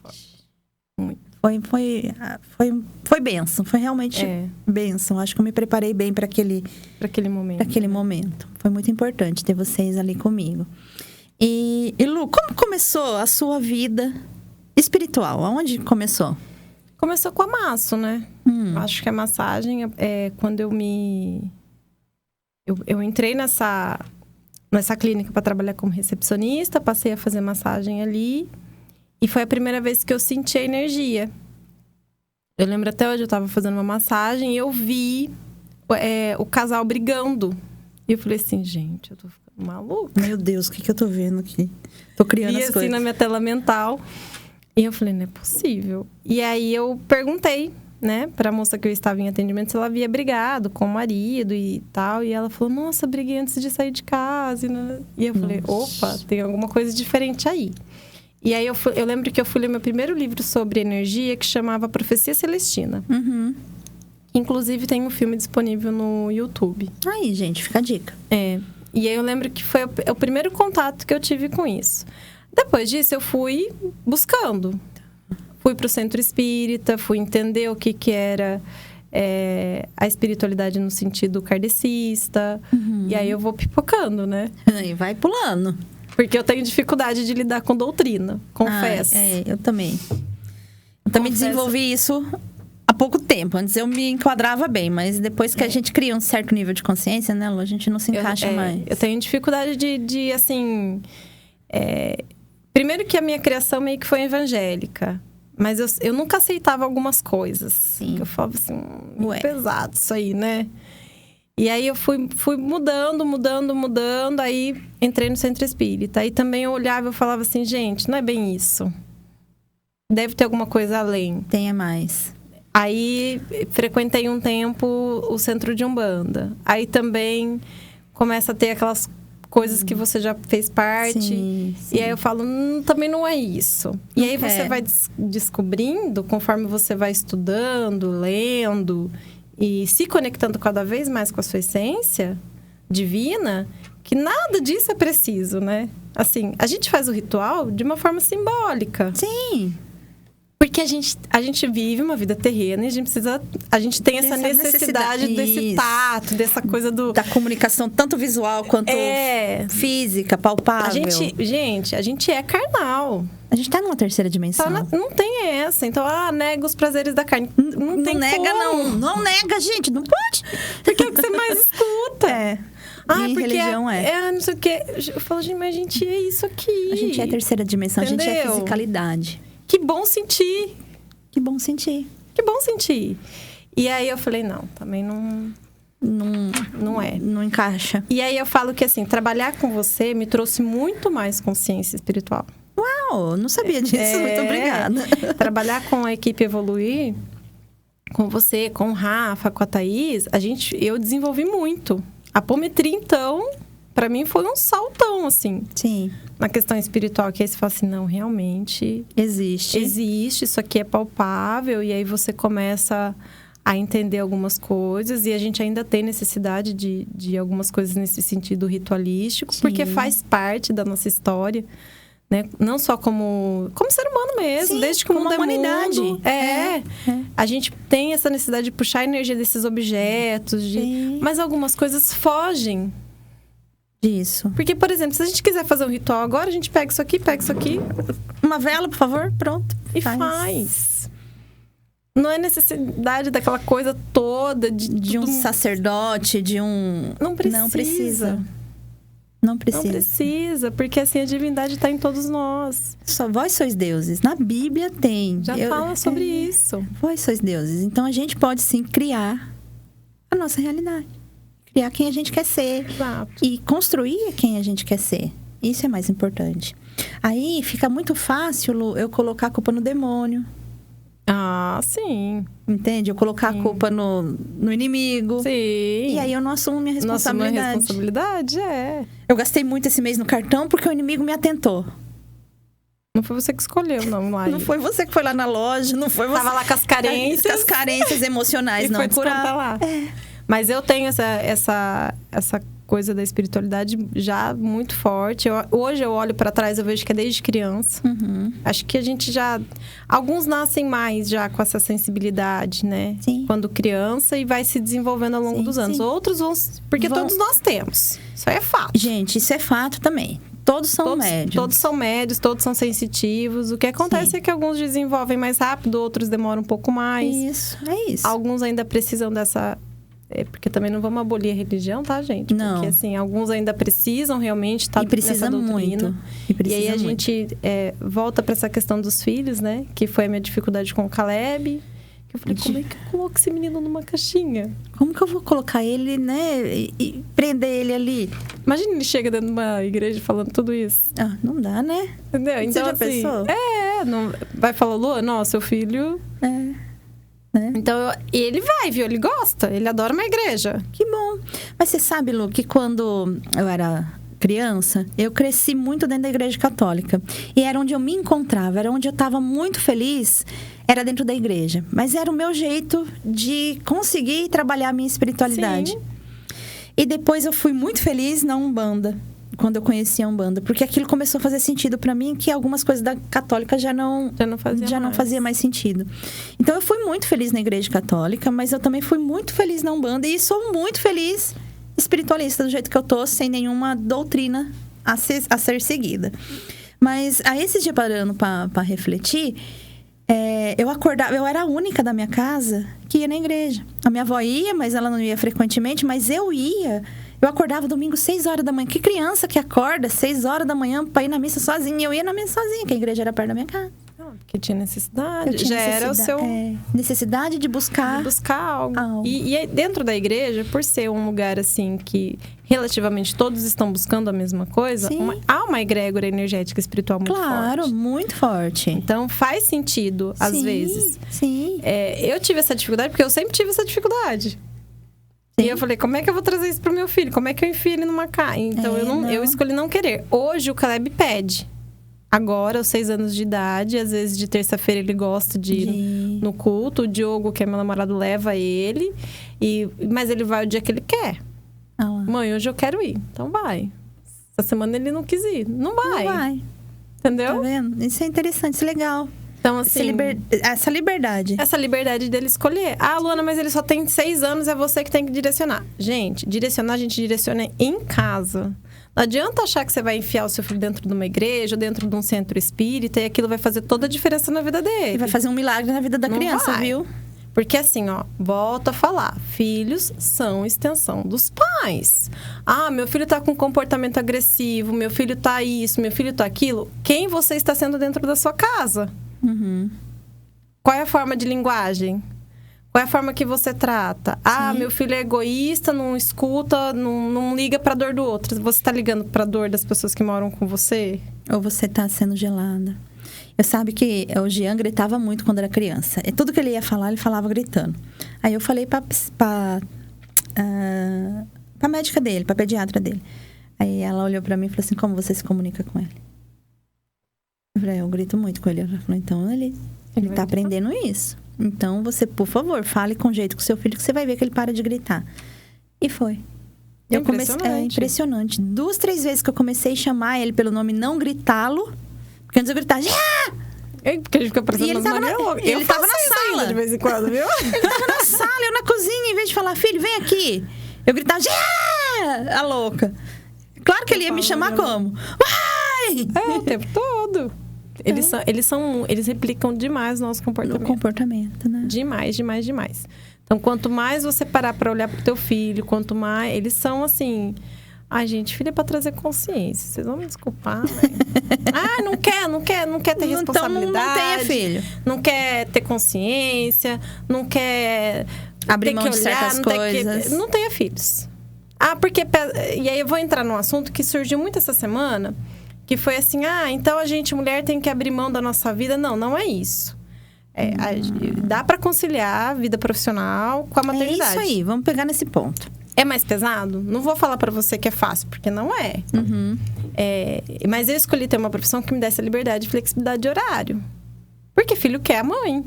Muito. Foi bênção. Foi realmente bênção. Acho que eu me preparei bem para aquele momento. Para aquele momento. Foi muito importante ter vocês ali comigo. E Lu, como começou a sua vida espiritual? Aonde começou? Começou com a masso, né? Acho que a massagem é quando eu entrei nessa clínica para trabalhar como recepcionista, passei a fazer massagem ali. E foi a primeira vez que eu senti a energia. Eu lembro até hoje, eu tava fazendo uma massagem e eu vi o casal brigando. E eu falei assim, gente, eu tô ficando maluca. Meu Deus, o que eu tô vendo aqui? Tô criando as coisas. E assim, na minha tela mental. E eu falei, não é possível. E aí eu perguntei, né, pra moça que eu estava em atendimento se ela havia brigado com o marido e tal. E ela falou, nossa, briguei antes de sair de casa. E eu falei, opa, tem alguma coisa diferente aí. E aí eu lembro que eu fui ler meu primeiro livro sobre energia, que chamava Profecia Celestina. Inclusive tem um filme disponível no YouTube. Aí, gente, fica a dica. E aí eu lembro que foi o primeiro contato que eu tive com isso. Depois disso, eu fui buscando. Fui pro centro espírita, fui entender o que era a espiritualidade no sentido kardecista. E aí eu vou pipocando, né? E vai pulando. Porque eu tenho dificuldade de lidar com doutrina, confesso. Eu também. Eu também desenvolvi isso há pouco tempo. Antes eu me enquadrava bem, mas depois que a gente cria um certo nível de consciência, né, Lu? A gente não se encaixa mais. Eu tenho dificuldade de assim... Primeiro que a minha criação meio que foi evangélica. Mas eu nunca aceitava algumas coisas. Sim. Eu falava assim, muito pesado isso aí, né? E aí eu fui mudando. Aí entrei no centro espírita. Aí também eu olhava e falava assim, gente, não é bem isso. Deve ter alguma coisa além. Tenha mais. Aí frequentei um tempo o centro de Umbanda. Aí também começa a ter aquelas coisas que você já fez parte. Sim. E aí eu falo, também não é isso. E aí você vai descobrindo, conforme você vai estudando, lendo e se conectando cada vez mais com a sua essência divina, que nada disso é preciso, né? Assim, a gente faz o ritual de uma forma simbólica. Sim. Porque a gente vive uma vida terrena e a gente tem essa necessidade desse tato, dessa coisa da comunicação, tanto visual quanto física, palpável. A gente é carnal. A gente tá numa terceira dimensão. Não tem essa. Então, nega os prazeres da carne. Não tem nega, como. Não nega, gente. Não pode. Porque é o que você mais escuta. Porque religião não sei o quê. Eu falo, gente, mas a gente é isso aqui. A gente é terceira dimensão. Entendeu? A gente é fisicalidade. Que bom sentir. Que bom sentir. Que bom sentir. E aí eu falei, não, também não é. Não encaixa. E aí eu falo que, assim, trabalhar com você me trouxe muito mais consciência espiritual. Uau, não sabia disso. Muito obrigada. Trabalhar com a equipe Evoluir, com você, com o Rafa, com a Thaís, eu desenvolvi muito. A apometria, então, pra mim foi um saltão, assim. Sim. Na questão espiritual, que aí você fala assim, não, realmente... Existe, isso aqui é palpável. E aí você começa a entender algumas coisas. E a gente ainda tem necessidade de algumas coisas nesse sentido ritualístico. Sim. Porque faz parte da nossa história, né? Não só como ser humano mesmo. Sim, desde que o mundo é humanidade. A gente tem essa necessidade de puxar a energia desses objetos. Mas algumas coisas fogem disso. Porque, por exemplo, se a gente quiser fazer um ritual agora, a gente pega isso aqui. Uma vela, por favor, pronto. E faz. Não é necessidade daquela coisa toda de um sacerdote, de um... Não precisa. Não precisa, porque assim, a divindade está em todos nós. Só vós sois deuses. Na Bíblia tem. Já fala sobre isso. Vós sois deuses. Então, a gente pode, sim, criar a nossa realidade. Criar quem a gente quer ser. Exato. E construir quem a gente quer ser. Isso é mais importante. Aí fica muito fácil, Lu, eu colocar a culpa no demônio. Ah, sim. Entende? Eu colocar a culpa no inimigo. Sim. E aí eu não assumo minha responsabilidade. Não assumo a responsabilidade, Eu gastei muito esse mês no cartão porque o inimigo me atentou. Não foi você que escolheu, não, Lai. Não foi você que foi lá na loja, não foi você. Tava lá com as carências. Com as carências emocionais, e não foi curar. Lá. Mas eu tenho essa coisa da espiritualidade já muito forte. Hoje eu olho pra trás, eu vejo que é desde criança. Uhum. Acho que a gente já... Alguns nascem mais já com essa sensibilidade, né? Sim. Quando criança e vai se desenvolvendo ao longo dos anos. Outros vão... Porque todos nós temos. Isso aí é fato. Gente, isso é fato também. Todos são médios. Todos são médios, todos são sensitivos. O que acontece é que alguns desenvolvem mais rápido, outros demoram um pouco mais. Isso, é isso. Alguns ainda precisam dessa... porque também não vamos abolir a religião, tá, gente? Não. Porque, assim, alguns ainda precisam realmente estar nessa doutrina. Muito. E aí a gente volta para essa questão dos filhos, né? Que foi a minha dificuldade com o Caleb. Que eu falei, como é que eu coloco esse menino numa caixinha? Como que eu vou colocar ele, né? E prender ele ali? Imagina ele chega dentro de uma igreja falando tudo isso. Ah, não dá, né? Entendeu? Então, você já assim, pensou? Não, vai falar, Lu, não, seu filho... Então, ele vai, viu? Ele gosta, ele adora uma igreja. Que bom. Mas você sabe, Lu, que quando eu era criança, eu cresci muito dentro da igreja católica. E era onde eu me encontrava, era onde eu estava muito feliz, era dentro da igreja. Mas era o meu jeito de conseguir trabalhar a minha espiritualidade. Sim. E depois eu fui muito feliz na Umbanda, quando eu conheci a Umbanda. Porque aquilo começou a fazer sentido para mim, que algumas coisas da católica já não fazia mais sentido. Então eu fui muito feliz na igreja católica, mas eu também fui muito feliz na Umbanda. E sou muito feliz espiritualista do jeito que eu tô, sem nenhuma doutrina a ser seguida. Mas aí esses dias parando para refletir, eu acordava, eu era a única da minha casa que ia na igreja. A minha avó ia, mas ela não ia frequentemente, mas eu ia. Eu acordava domingo 6 horas da manhã. Que criança que acorda 6 horas da manhã pra ir na missa sozinha? Eu ia na missa sozinha, que a igreja era perto da minha casa. Porque tinha necessidade. Era o seu... necessidade de buscar... algo. E dentro da igreja, por ser um lugar, assim, que relativamente todos estão buscando a mesma coisa, há uma egrégora energética espiritual muito forte. Claro, muito forte. Então, faz sentido, às vezes. Sim. Eu tive essa dificuldade, porque eu sempre tive essa dificuldade. E eu falei, como é que eu vou trazer isso pro meu filho? Como é que eu enfio ele numa caixa? Então, eu escolhi não querer. Hoje, o Caleb pede. Agora, aos 6 anos de idade, às vezes de terça-feira ele gosta de ir no culto. O Diogo, que é meu namorado, leva ele. Mas ele vai o dia que ele quer. Mãe, hoje eu quero ir. Então vai. Essa semana ele não quis ir. Não vai. Não vai. Entendeu? Tá vendo? Isso é interessante, isso é legal. Então, assim... Essa liberdade. Essa liberdade dele escolher. Ah, Luana, mas ele só tem 6 anos, é você que tem que direcionar. Gente, a gente direciona em casa. Não adianta achar que você vai enfiar o seu filho dentro de uma igreja, dentro de um centro espírita, e aquilo vai fazer toda a diferença na vida dele. E vai fazer um milagre na vida da criança, viu? Porque assim, volto a falar. Filhos são extensão dos pais. Ah, meu filho tá com comportamento agressivo, meu filho tá isso, meu filho tá aquilo. Quem você está sendo dentro da sua casa? Uhum. Qual é a forma de linguagem? Qual é a forma que você trata? Ah, meu filho é egoísta, não escuta, não liga pra dor do outro. Você tá ligando pra dor das pessoas que moram com você? Ou você tá sendo gelada? Eu sabe que o Jean gritava muito quando era criança. E tudo que ele ia falar, ele falava gritando. Aí eu falei pra médica dele, pra pediatra dele. Aí ela olhou pra mim e falou assim, como você se comunica com ele? Eu falei, eu grito muito com ele. Ela falou, então ele tá aprendendo isso. Então você, por favor, fale com jeito com seu filho que você vai ver que ele para de gritar. E foi. É impressionante. 2, 3 vezes que eu comecei a chamar ele pelo nome, não gritá-lo. Porque antes eu gritava, porque a gente fica parecendo ele tava na sala de vez em quando, viu? Ele tava na sala, eu na cozinha, em vez de falar, filho, vem aqui. Eu gritava, a louca. Claro que ele ia me chamar como? Vai! O tempo todo. Eles replicam demais o nosso comportamento. O comportamento, né? Demais. Então, quanto mais você parar pra olhar pro teu filho, quanto mais... Eles são, assim... Ai, gente, filho é pra trazer consciência. Vocês vão me desculpar, né? Não quer ter responsabilidade. Então, não tenha filho. Não quer ter consciência. Não quer... abrir mão de certas coisas. Não tenha filhos. porque... E aí eu vou entrar num assunto que surgiu muito essa semana, que foi assim, então a gente, mulher, tem que abrir mão da nossa vida. Não é isso. Dá pra conciliar a vida profissional com a maternidade. É isso aí, vamos pegar nesse ponto. É mais pesado? Não vou falar pra você que é fácil, porque não é. Mas eu escolhi ter uma profissão que me desse a liberdade e flexibilidade de horário. Porque filho quer a mãe.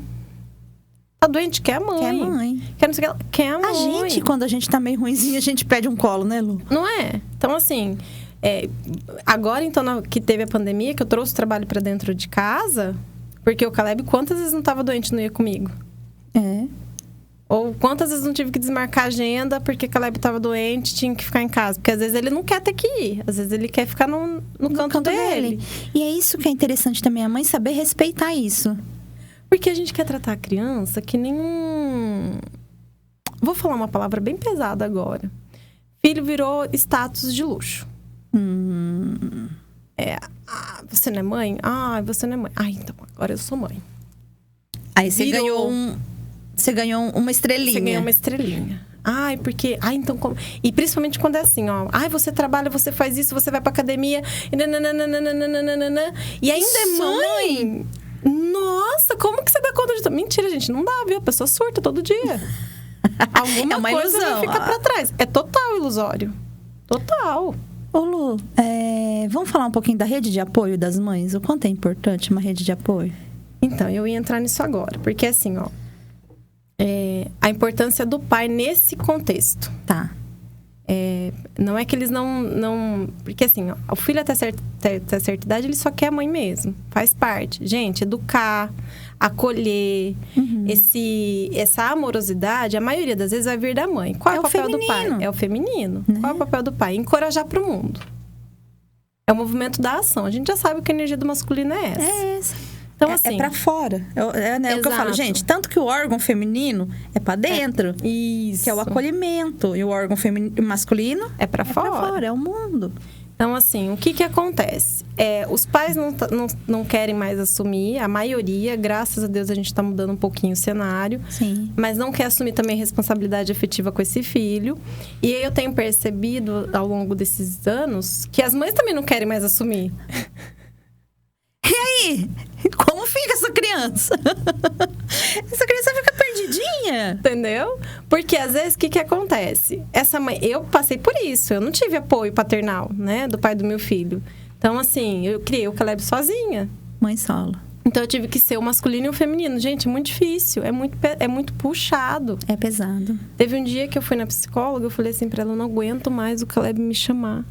Tá doente, quer a mãe. Quer a mãe. Quer não sei o que, quer a mãe. A gente, quando a gente tá meio ruimzinho, a gente pede um colo, né, Lu? Não é? Então, assim... agora, então, que teve a pandemia, que eu trouxe o trabalho pra dentro de casa... Porque o Caleb, quantas vezes não tava doente e não ia comigo? Ou quantas vezes não tive que desmarcar a agenda porque o Caleb tava doente, tinha que ficar em casa. Porque às vezes ele não quer ter que ir. Às vezes ele quer ficar no canto dele. E é isso que é interessante também, a mãe saber respeitar isso. Porque a gente quer tratar a criança que nem Vou falar uma palavra bem pesada agora. Filho virou status de luxo. Você não é mãe? Você não é mãe. Então agora eu sou mãe. Aí você ganhou Você ganhou uma estrelinha. Você ganhou uma estrelinha. Porque... então como... E principalmente quando é assim, ó. Você trabalha, você faz isso, você vai pra academia. E ainda é mãe. Nossa, como que você dá conta de tudo? Mentira, gente, não dá, viu? A pessoa surta todo dia. Alguma coisa vai ficar pra trás. É total ilusório. Total. Ô, Lu, vamos falar um pouquinho da rede de apoio das mães? O quanto é importante uma rede de apoio? Então, eu ia entrar nisso agora. Porque assim, ó... a importância do pai nesse contexto. Tá. Não é que eles não... Porque assim, ó, o filho até certa idade, ele só quer a mãe mesmo. Faz parte. Gente, educar, acolher, essa amorosidade, a maioria das vezes vai vir da mãe. Qual é o papel do pai? É o feminino. Né? Qual é o papel do pai? Encorajar pro mundo. É o movimento da ação. A gente já sabe que a energia do masculino é essa. É essa. Então, assim, é pra fora. É o que eu falo, gente. Tanto que o órgão feminino é pra dentro. Isso. Que é o acolhimento. E o órgão masculino é pra fora. Pra fora, é o mundo. Então, assim, o que acontece? Os pais não querem mais assumir, a maioria, graças a Deus, a gente tá mudando um pouquinho o cenário. Sim. Mas não quer assumir também responsabilidade afetiva com esse filho. E aí eu tenho percebido, ao longo desses anos, que as mães também não querem mais assumir. E aí? Como fica essa criança? Essa criança fica perdidinha. Entendeu? Porque às vezes, o que acontece? Essa mãe... Eu passei por isso. Eu não tive apoio paternal, né? Do pai do meu filho. Então, assim, eu criei o Caleb sozinha. Mãe solo. Então, eu tive que ser o masculino e o feminino. Gente, é muito difícil. É muito puxado. É pesado. Teve um dia que eu fui na psicóloga, eu falei assim pra ela, eu não aguento mais o Caleb me chamar.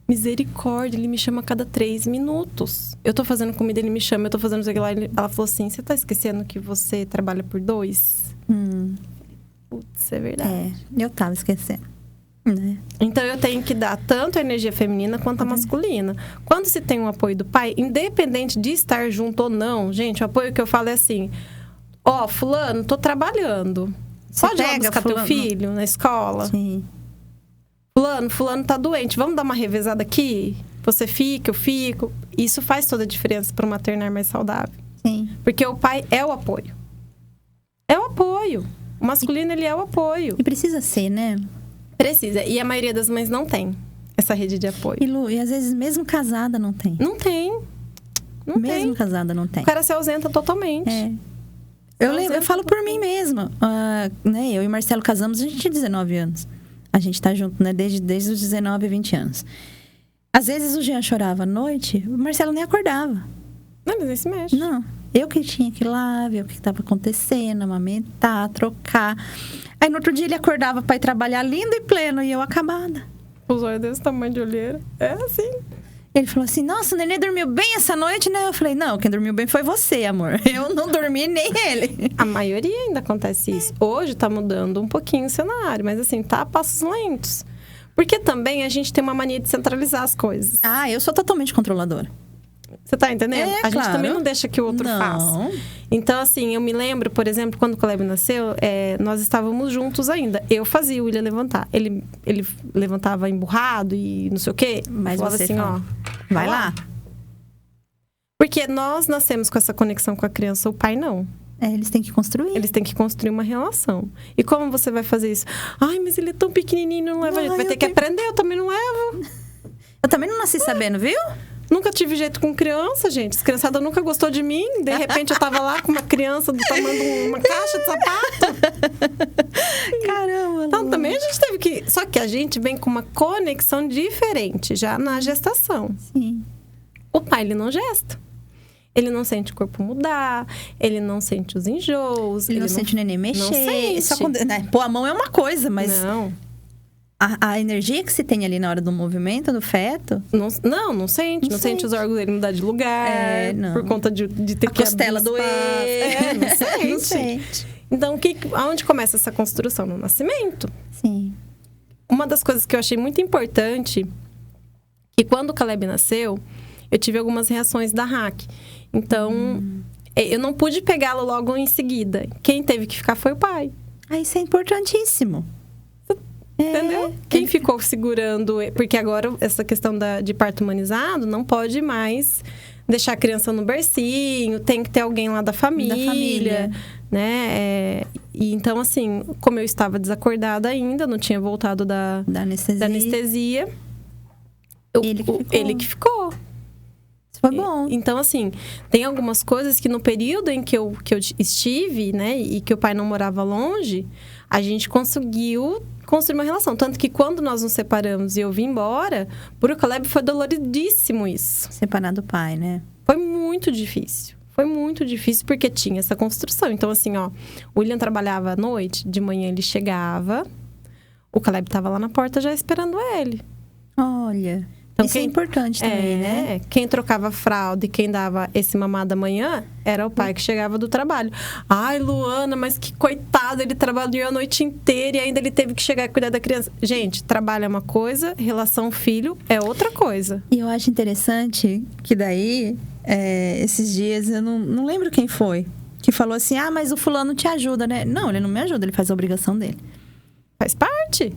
Misericórdia, ele me chama a cada 3 minutos. Eu tô fazendo comida, ele me chama, eu tô fazendo isso aqui lá. Ela falou assim, você tá esquecendo que você trabalha por 2? Putz, é verdade. Eu tava esquecendo. Né? Então, eu tenho que dar tanto a energia feminina quanto a masculina. Quando se tem um apoio do pai, independente de estar junto ou não, gente, o apoio que eu falo é assim, fulano, tô trabalhando. Pode ir lá buscar teu filho na escola? Sim. Fulano tá doente, vamos dar uma revezada aqui? Você fica, eu fico. Isso faz toda a diferença para o maternar mais saudável. Sim. Porque o pai é o apoio. É o apoio. O masculino, ele é o apoio. E precisa ser, né? Precisa. E a maioria das mães não tem essa rede de apoio. E, Lu, e às vezes mesmo casada não tem. Não tem. Mesmo casada não tem. O cara se ausenta totalmente. Eu falo por mim mesma. Né? Eu e Marcelo casamos, a gente tinha 19 anos. A gente tá junto, né? Desde os 19 e 20 anos. Às vezes o Jean chorava à noite, o Marcelo nem acordava. Não, mas nem se mexe. Não. Eu que tinha que ir lá, ver o que estava acontecendo, amamentar, trocar. Aí no outro dia ele acordava para ir trabalhar lindo e pleno e eu acabada. Os olhos desse tamanho de olheira. É assim. Ele falou assim, nossa, o nenê dormiu bem essa noite, né? Eu falei, não, quem dormiu bem foi você, amor. Eu não dormi, nem ele. A maioria ainda acontece isso. Hoje tá mudando um pouquinho o cenário, mas assim, tá a passos lentos. Porque também a gente tem uma mania de centralizar as coisas. Eu sou totalmente controladora. Você tá entendendo? A gente também não deixa que o outro faça. Então, assim, eu me lembro, por exemplo, quando o Caleb nasceu, nós estávamos juntos ainda. Eu fazia o William levantar. Ele levantava emburrado e não sei o quê. Mas falava você assim, vai lá. Porque nós nascemos com essa conexão com a criança, o pai não. Eles têm que construir. Eles têm que construir uma relação. E como você vai fazer isso? Ai, mas ele é tão pequenininho, não leva jeito. Vai ter que aprender, eu também não levo. Eu também não nasci sabendo, viu? Nunca tive jeito com criança, gente. As criançadas nunca gostou de mim. De repente, eu tava lá com uma criança do tamanho de uma caixa de sapato. Caramba, então, também a gente teve que... Só que a gente vem com uma conexão diferente já na gestação. Sim. O pai, ele não gesta. Ele não sente o corpo mudar, ele não sente os enjoos. Ele não sente o neném mexer. Não sente. Só quando, né? Pôr a mão é uma coisa, mas... Não. A energia que se tem ali na hora do movimento do feto... Não sente. Não sente os órgãos dele mudar de lugar. Não. Por conta de ter a que costela abrir doer. não sente. Não sente. Então, aonde começa essa construção? No nascimento. Sim. Uma das coisas que eu achei muito importante, que quando o Caleb nasceu, eu tive algumas reações da Hack. Então, eu não pude pegá-lo logo em seguida. Quem teve que ficar foi o pai. Isso é importantíssimo. Entendeu? Quem ficou segurando... Porque agora, essa questão de parto humanizado, não pode mais deixar a criança no bercinho. Tem que ter alguém lá da família. Né? E então, assim, como eu estava desacordada ainda, não tinha voltado da anestesia. Ele que ficou. Isso foi bom. Então, assim, tem algumas coisas que no período em que eu estive, né? E que o pai não morava longe, a gente conseguiu construir uma relação. Tanto que quando nós nos separamos e eu vim embora, pro Caleb foi doloridíssimo isso. Separar do pai, né? Foi muito difícil. Foi muito difícil porque tinha essa construção. Então, assim, ó, o William trabalhava à noite, de manhã ele chegava, o Caleb tava lá na porta já esperando ele. Olha, então, isso é importante também, né? Quem trocava a fralda e quem dava esse mamar da manhã era o pai que chegava do trabalho. Ai, Luana, mas que coitado, ele trabalhou a noite inteira e ainda ele teve que chegar e cuidar da criança. Gente, trabalho é uma coisa, relação filho é outra coisa. E eu acho interessante que daí, esses dias, eu não lembro quem foi, que falou assim, mas o fulano te ajuda, né? Não, ele não me ajuda, ele faz a obrigação dele. Faz parte.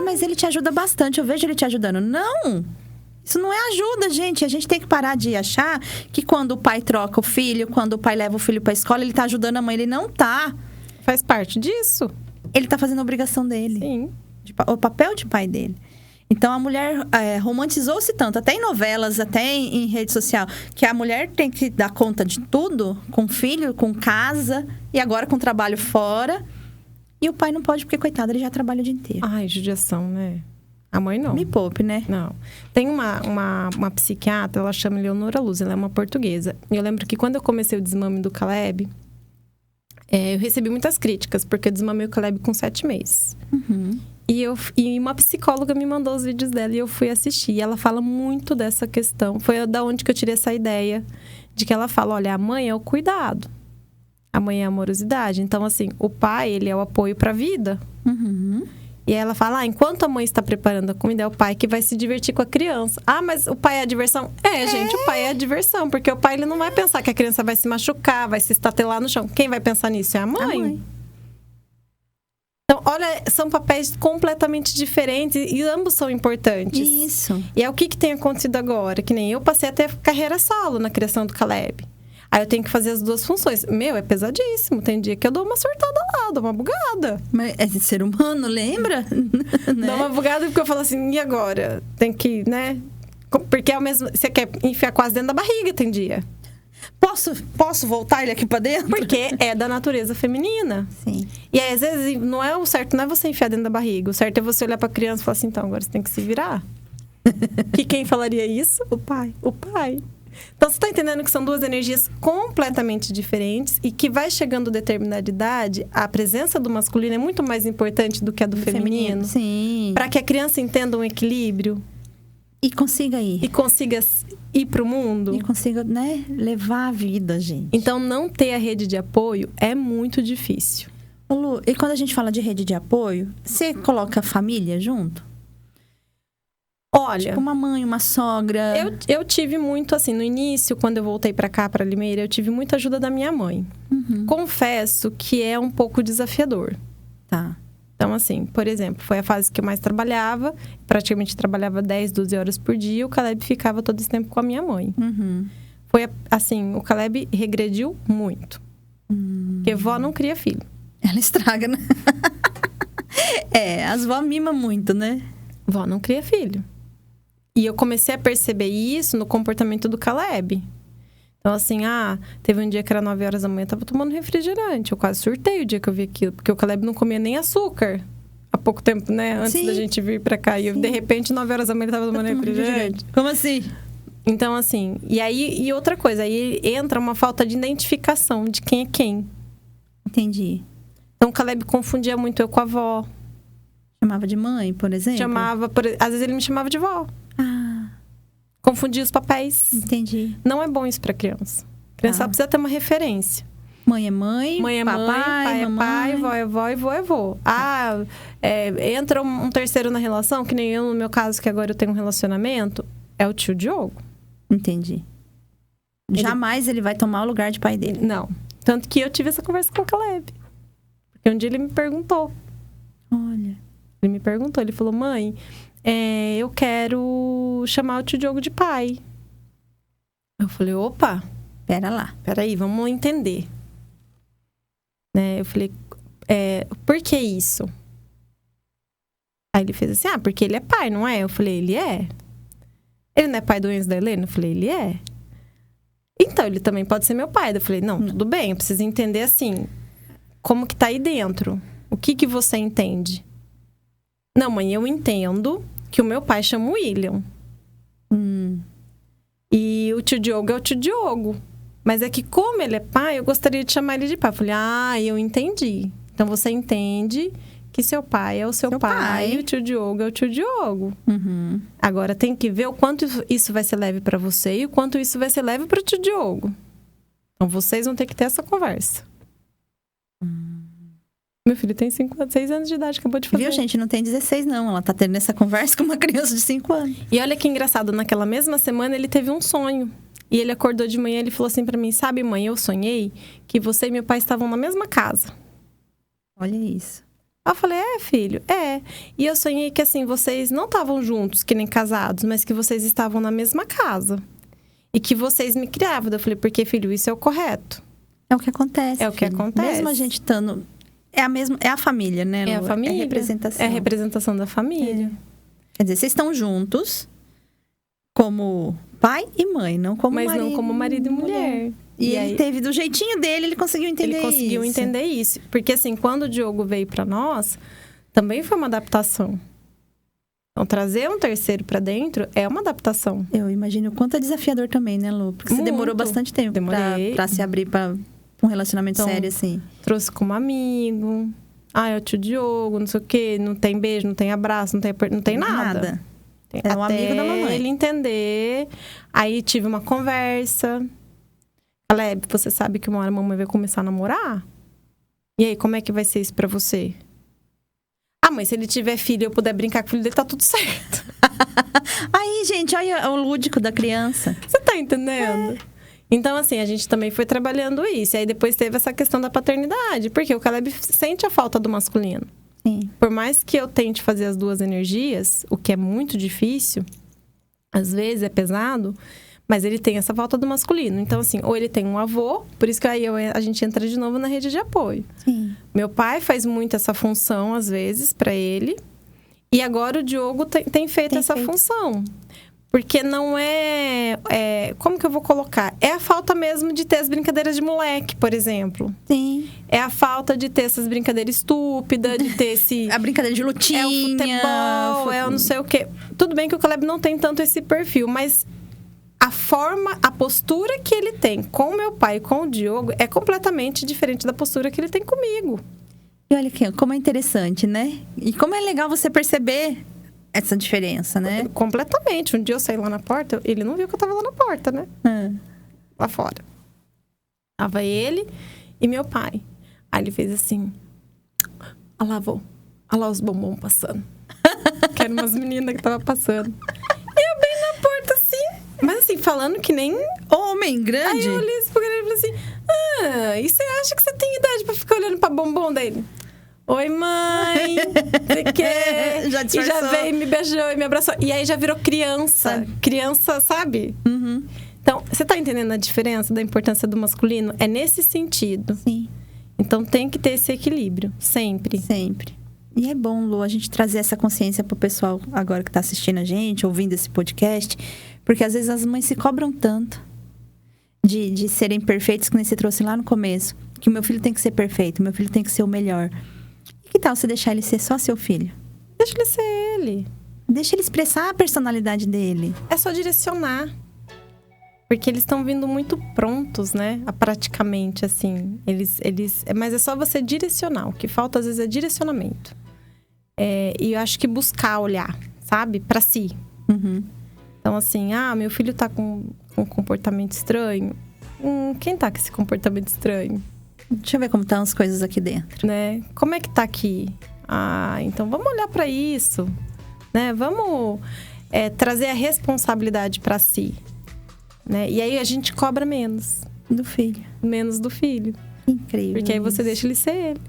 Mas ele te ajuda bastante, eu vejo ele te ajudando. Não! Isso não é ajuda, gente. A gente tem que parar de achar que quando o pai troca o filho, quando o pai leva o filho pra escola, ele tá ajudando a mãe. Ele não tá. Faz parte disso. Ele tá fazendo a obrigação dele. Sim. O papel de pai dele. Então, a mulher romantizou-se tanto, até em novelas, até em rede social, que a mulher tem que dar conta de tudo, com filho, com casa, e agora com trabalho fora. E o pai não pode, porque, coitado, ele já trabalha o dia inteiro. Ai, judiação, né? A mãe não. Me poupe, né? Não. Tem uma psiquiatra, ela chama Leonora Luz, ela é uma portuguesa. E eu lembro que quando eu comecei o desmame do Caleb, eu recebi muitas críticas, porque eu desmamei o Caleb com 7 meses. Uhum. E uma psicóloga me mandou os vídeos dela e eu fui assistir. E ela fala muito dessa questão. Foi da onde que eu tirei essa ideia de que ela fala, olha, a mãe é o cuidado. A mãe é a amorosidade. Então, assim, o pai, ele é o apoio pra vida. Uhum. E aí ela fala, enquanto a mãe está preparando a comida, é o pai que vai se divertir com a criança. Mas o pai é a diversão? Gente, o pai é a diversão. Porque o pai, ele não vai pensar que a criança vai se machucar, vai se estatelar no chão. Quem vai pensar nisso é a mãe. Então, olha, são papéis completamente diferentes e ambos são importantes. Isso. E é o que tem acontecido agora. Que nem eu passei a ter carreira solo na criação do Caleb. Aí eu tenho que fazer as duas funções. É pesadíssimo. Tem dia que eu dou uma surtada lá, dou uma bugada. Mas é de ser humano, lembra? Né? Dou uma bugada porque eu falo assim, e agora? Tem que, né? Porque é o mesmo... Você quer enfiar quase dentro da barriga, tem dia. Posso voltar ele aqui pra dentro? Porque é da natureza feminina. Sim. E aí, às vezes, o certo não é você enfiar dentro da barriga. O certo é você olhar pra criança e falar assim, então, agora você tem que se virar. Que quem falaria isso? O pai. O pai. Então, você tá entendendo que são duas energias completamente diferentes e que vai chegando determinada idade, a presença do masculino é muito mais importante do que a do feminino. Sim. Para que a criança entenda um equilíbrio. E consiga ir. E consiga ir pro mundo. E consiga, né, levar a vida, gente. Então, não ter a rede de apoio é muito difícil. Ô, Lu, e quando a gente fala de rede de apoio, você coloca a família junto? Olha, tipo uma mãe, uma sogra. Eu tive muito, assim, no início, quando eu voltei pra cá, pra Limeira, eu tive muita ajuda da minha mãe. Uhum. Confesso que é um pouco desafiador. Tá. Então, assim, por exemplo, foi a fase que eu mais trabalhava. Praticamente trabalhava 10, 12 horas por dia. O Caleb ficava todo esse tempo com a minha mãe. Uhum. Foi, assim, o Caleb regrediu muito. Porque vó não cria filho. Ela estraga, né? As vó mimam muito, né? Vó não cria filho. E eu comecei a perceber isso no comportamento do Caleb. Então, assim, teve um dia que era 9 horas da manhã, eu tava tomando refrigerante. Eu quase surtei o dia que eu vi aquilo. Porque o Caleb não comia nem açúcar. Há pouco tempo, né? Antes da gente vir pra cá. E eu, de repente, 9 horas da manhã, ele tava tomando refrigerante. Como assim? Então, assim... E outra coisa. Aí entra uma falta de identificação de quem é quem. Entendi. Então, o Caleb confundia muito eu com a avó. Chamava de mãe, por exemplo? Às vezes ele me chamava de vó. Confundia os papéis. Entendi. Não é bom isso pra criança. A criança precisa ter uma referência. Mãe é mãe, mãe é papai, mãe, pai é pai, vó é vó e vô é vô. Entra um terceiro na relação, que nem eu, no meu caso, que agora eu tenho um relacionamento, é o tio Diogo. Entendi. Jamais ele vai tomar o lugar de pai dele. Não. Tanto que eu tive essa conversa com o Caleb. Porque um dia ele me perguntou. Olha. Ele me perguntou, ele falou, mãe, eu quero chamar o tio Diogo de pai. Eu falei, opa. Peraí, vamos entender. Eu falei, por que isso? Aí ele fez assim, porque ele é pai, não é? Eu falei, ele é. Ele não é pai do Enzo da Helena? Eu falei, ele é. Então, ele também pode ser meu pai. Eu falei, não, tudo bem, eu preciso entender assim, como que tá aí dentro. O que você entende? Não, mãe, eu entendo que o meu pai chama William. E o tio Diogo é o tio Diogo. Mas é que como ele é pai, eu gostaria de chamar ele de pai. Eu falei, eu entendi. Então, você entende que seu pai é o seu pai. E o tio Diogo é o tio Diogo. Uhum. Agora, tem que ver o quanto isso vai ser leve pra você e o quanto isso vai ser leve pro tio Diogo. Então, vocês vão ter que ter essa conversa. Meu filho tem 6 anos de idade, acabou de fazer. Viu, gente? Não tem 16, não. Ela tá tendo essa conversa com uma criança de 5 anos. E olha que engraçado, naquela mesma semana ele teve um sonho. E ele acordou de manhã e ele falou assim pra mim, sabe, mãe, eu sonhei que você e meu pai estavam na mesma casa. Olha isso. Eu falei, filho, E eu sonhei que, assim, vocês não estavam juntos, que nem casados, mas que vocês estavam na mesma casa. E que vocês me criavam. Eu falei, porque, filho, isso é o correto. É o que acontece. É o que acontece. Mesmo a gente estando... É a família, né, Lu? É a família. É a representação. É a representação da família. Quer dizer, vocês estão juntos como pai e mãe, não como mas marido. Mas não como marido e mulher. E ele teve, do jeitinho dele, ele conseguiu entender isso. Ele conseguiu entender isso. Porque, assim, quando o Diogo veio pra nós, também foi uma adaptação. Então, trazer um terceiro pra dentro é uma adaptação. Eu imagino o quanto é desafiador também, né, Lu? Porque você demorou bastante tempo pra se abrir pra um relacionamento sério, assim. Trouxe como amigo. É o tio Diogo, não sei o quê. Não tem beijo, não tem abraço, não tem nada. É um amigo da mamãe. Ele entender. Aí, tive uma conversa. Caleb, você sabe que uma hora a mamãe vai começar a namorar? E aí, como é que vai ser isso pra você? Mãe, se ele tiver filho e eu puder brincar com o filho dele, tá tudo certo. Aí, gente, olha o lúdico da criança. Você tá entendendo? Então, assim, a gente também foi trabalhando isso. E aí, depois teve essa questão da paternidade. Porque o Caleb sente a falta do masculino. Sim. Por mais que eu tente fazer as duas energias, o que é muito difícil, às vezes é pesado... Mas ele tem essa falta do masculino. Então, assim, ou ele tem um avô, por isso que aí a gente entra de novo na rede de apoio. Sim. Meu pai faz muito essa função, às vezes, pra ele. E agora o Diogo tem feito essa função. Porque não como que eu vou colocar? É a falta mesmo de ter as brincadeiras de moleque, por exemplo. Sim. É a falta de ter essas brincadeiras estúpidas, de ter esse... A brincadeira de lutinha. É o futebol, é o não sei o quê. Tudo bem que o Caleb não tem tanto esse perfil, mas... A postura que ele tem com o meu pai e com o Diogo é completamente diferente da postura que ele tem comigo. E olha aqui, como é interessante, né? E como é legal você perceber essa diferença, né? Completamente. Um dia eu saí lá na porta, ele não viu que eu tava lá na porta, né? Lá fora. Tava ele e meu pai. Aí ele fez assim... Olha lá, vô. Olha lá os bombons passando. Que eram umas meninas que tava passando. E eu bem na porta, assim... Mas assim, falando que nem... Homem grande. Aí eu olhei assim pro cara e falei assim... E você acha que você tem idade pra ficar olhando pra bombom dele? Oi, mãe. Você quer? Já disfarçou. E já veio, me beijou e me abraçou. E aí já virou criança. Criança, sabe? Uhum. Então, você tá entendendo a diferença da importância do masculino? É nesse sentido. Sim. Então, tem que ter esse equilíbrio, sempre. Sempre. E é bom, Lu, a gente trazer essa consciência pro pessoal agora que tá assistindo a gente, ouvindo esse podcast. Porque às vezes as mães se cobram tanto de serem perfeitos, que nem você trouxe lá no começo. Que o meu filho tem que ser perfeito, o meu filho tem que ser o melhor. E que tal você deixar ele ser só seu filho? Deixa ele ser ele. Deixa ele expressar a personalidade dele. É só direcionar. Porque eles estão vindo muito prontos, né? Praticamente, assim. Mas é só você direcionar. O que falta, às vezes, é direcionamento. E eu acho que buscar olhar, sabe? Pra si. Uhum. Então, assim, meu filho tá com um comportamento estranho. Quem tá com esse comportamento estranho? Deixa eu ver como estão as coisas aqui dentro. Né? Como é que tá aqui? Então vamos olhar pra isso. Né? Vamos trazer a responsabilidade pra si. Né? E aí a gente cobra menos. Do filho. Menos do filho. Incrível. Porque aí você deixa ele ser ele.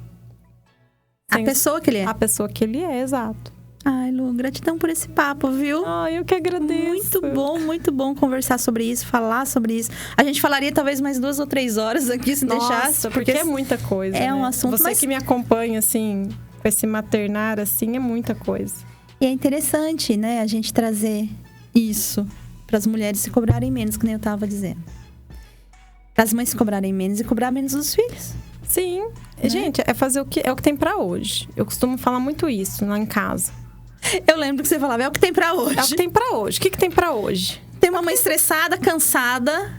A pessoa que ele é. A pessoa que ele é, exato. Ai, Lu, gratidão por esse papo, viu? Eu que agradeço. Muito bom conversar sobre isso, falar sobre isso. A gente falaria talvez mais 2 ou 3 horas aqui, se deixasse. Porque é muita coisa, é né? um assunto, Você que me acompanha, assim, com esse maternar, assim, é muita coisa. E é interessante, né, a gente trazer isso para as mulheres se cobrarem menos, que nem eu tava dizendo. Para as mães se cobrarem menos e cobrar menos dos filhos. Sim. Né? Gente, é fazer o que tem pra hoje. Eu costumo falar muito isso lá em casa. Eu lembro que você falava, é o que tem pra hoje. É o que tem pra hoje. O que tem pra hoje? Tem uma mãe estressada, cansada.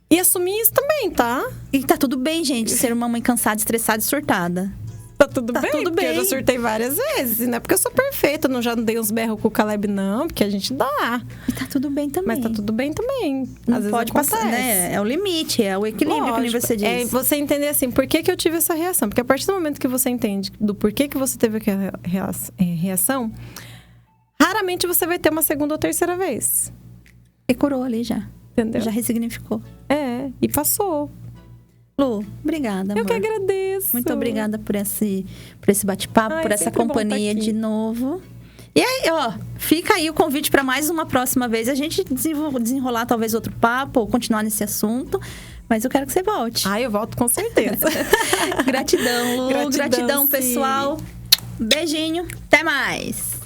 E assumir isso também, tá? E tá tudo bem, gente, ser uma mãe cansada, estressada e surtada. Tá tudo bem, tudo porque bem. eu já surtei várias vezes. Não é porque eu sou perfeita, já não dei uns berros com o Caleb, não. Porque a gente dá. E tá tudo bem também. Mas tá tudo bem também. Não Às vezes pode acontece. passar, né? É o limite, é o equilíbrio, que nem você diz. É você entender assim, por que eu tive essa reação? Porque a partir do momento que você entende do porquê que você teve aquela reação, raramente você vai ter uma segunda ou terceira vez. E curou ali já. Entendeu? Já ressignificou. E passou. Lu, obrigada, amor. Eu que agradeço. Muito obrigada por esse bate-papo, por essa sempre bom companhia tá aqui. de novo. E aí, ó, fica aí o convite para mais uma próxima vez. A gente desenrolar talvez outro papo ou continuar nesse assunto. Mas eu quero que você volte. Eu volto com certeza. Gratidão, Lu. Gratidão, Sim. pessoal. Beijinho. Até mais.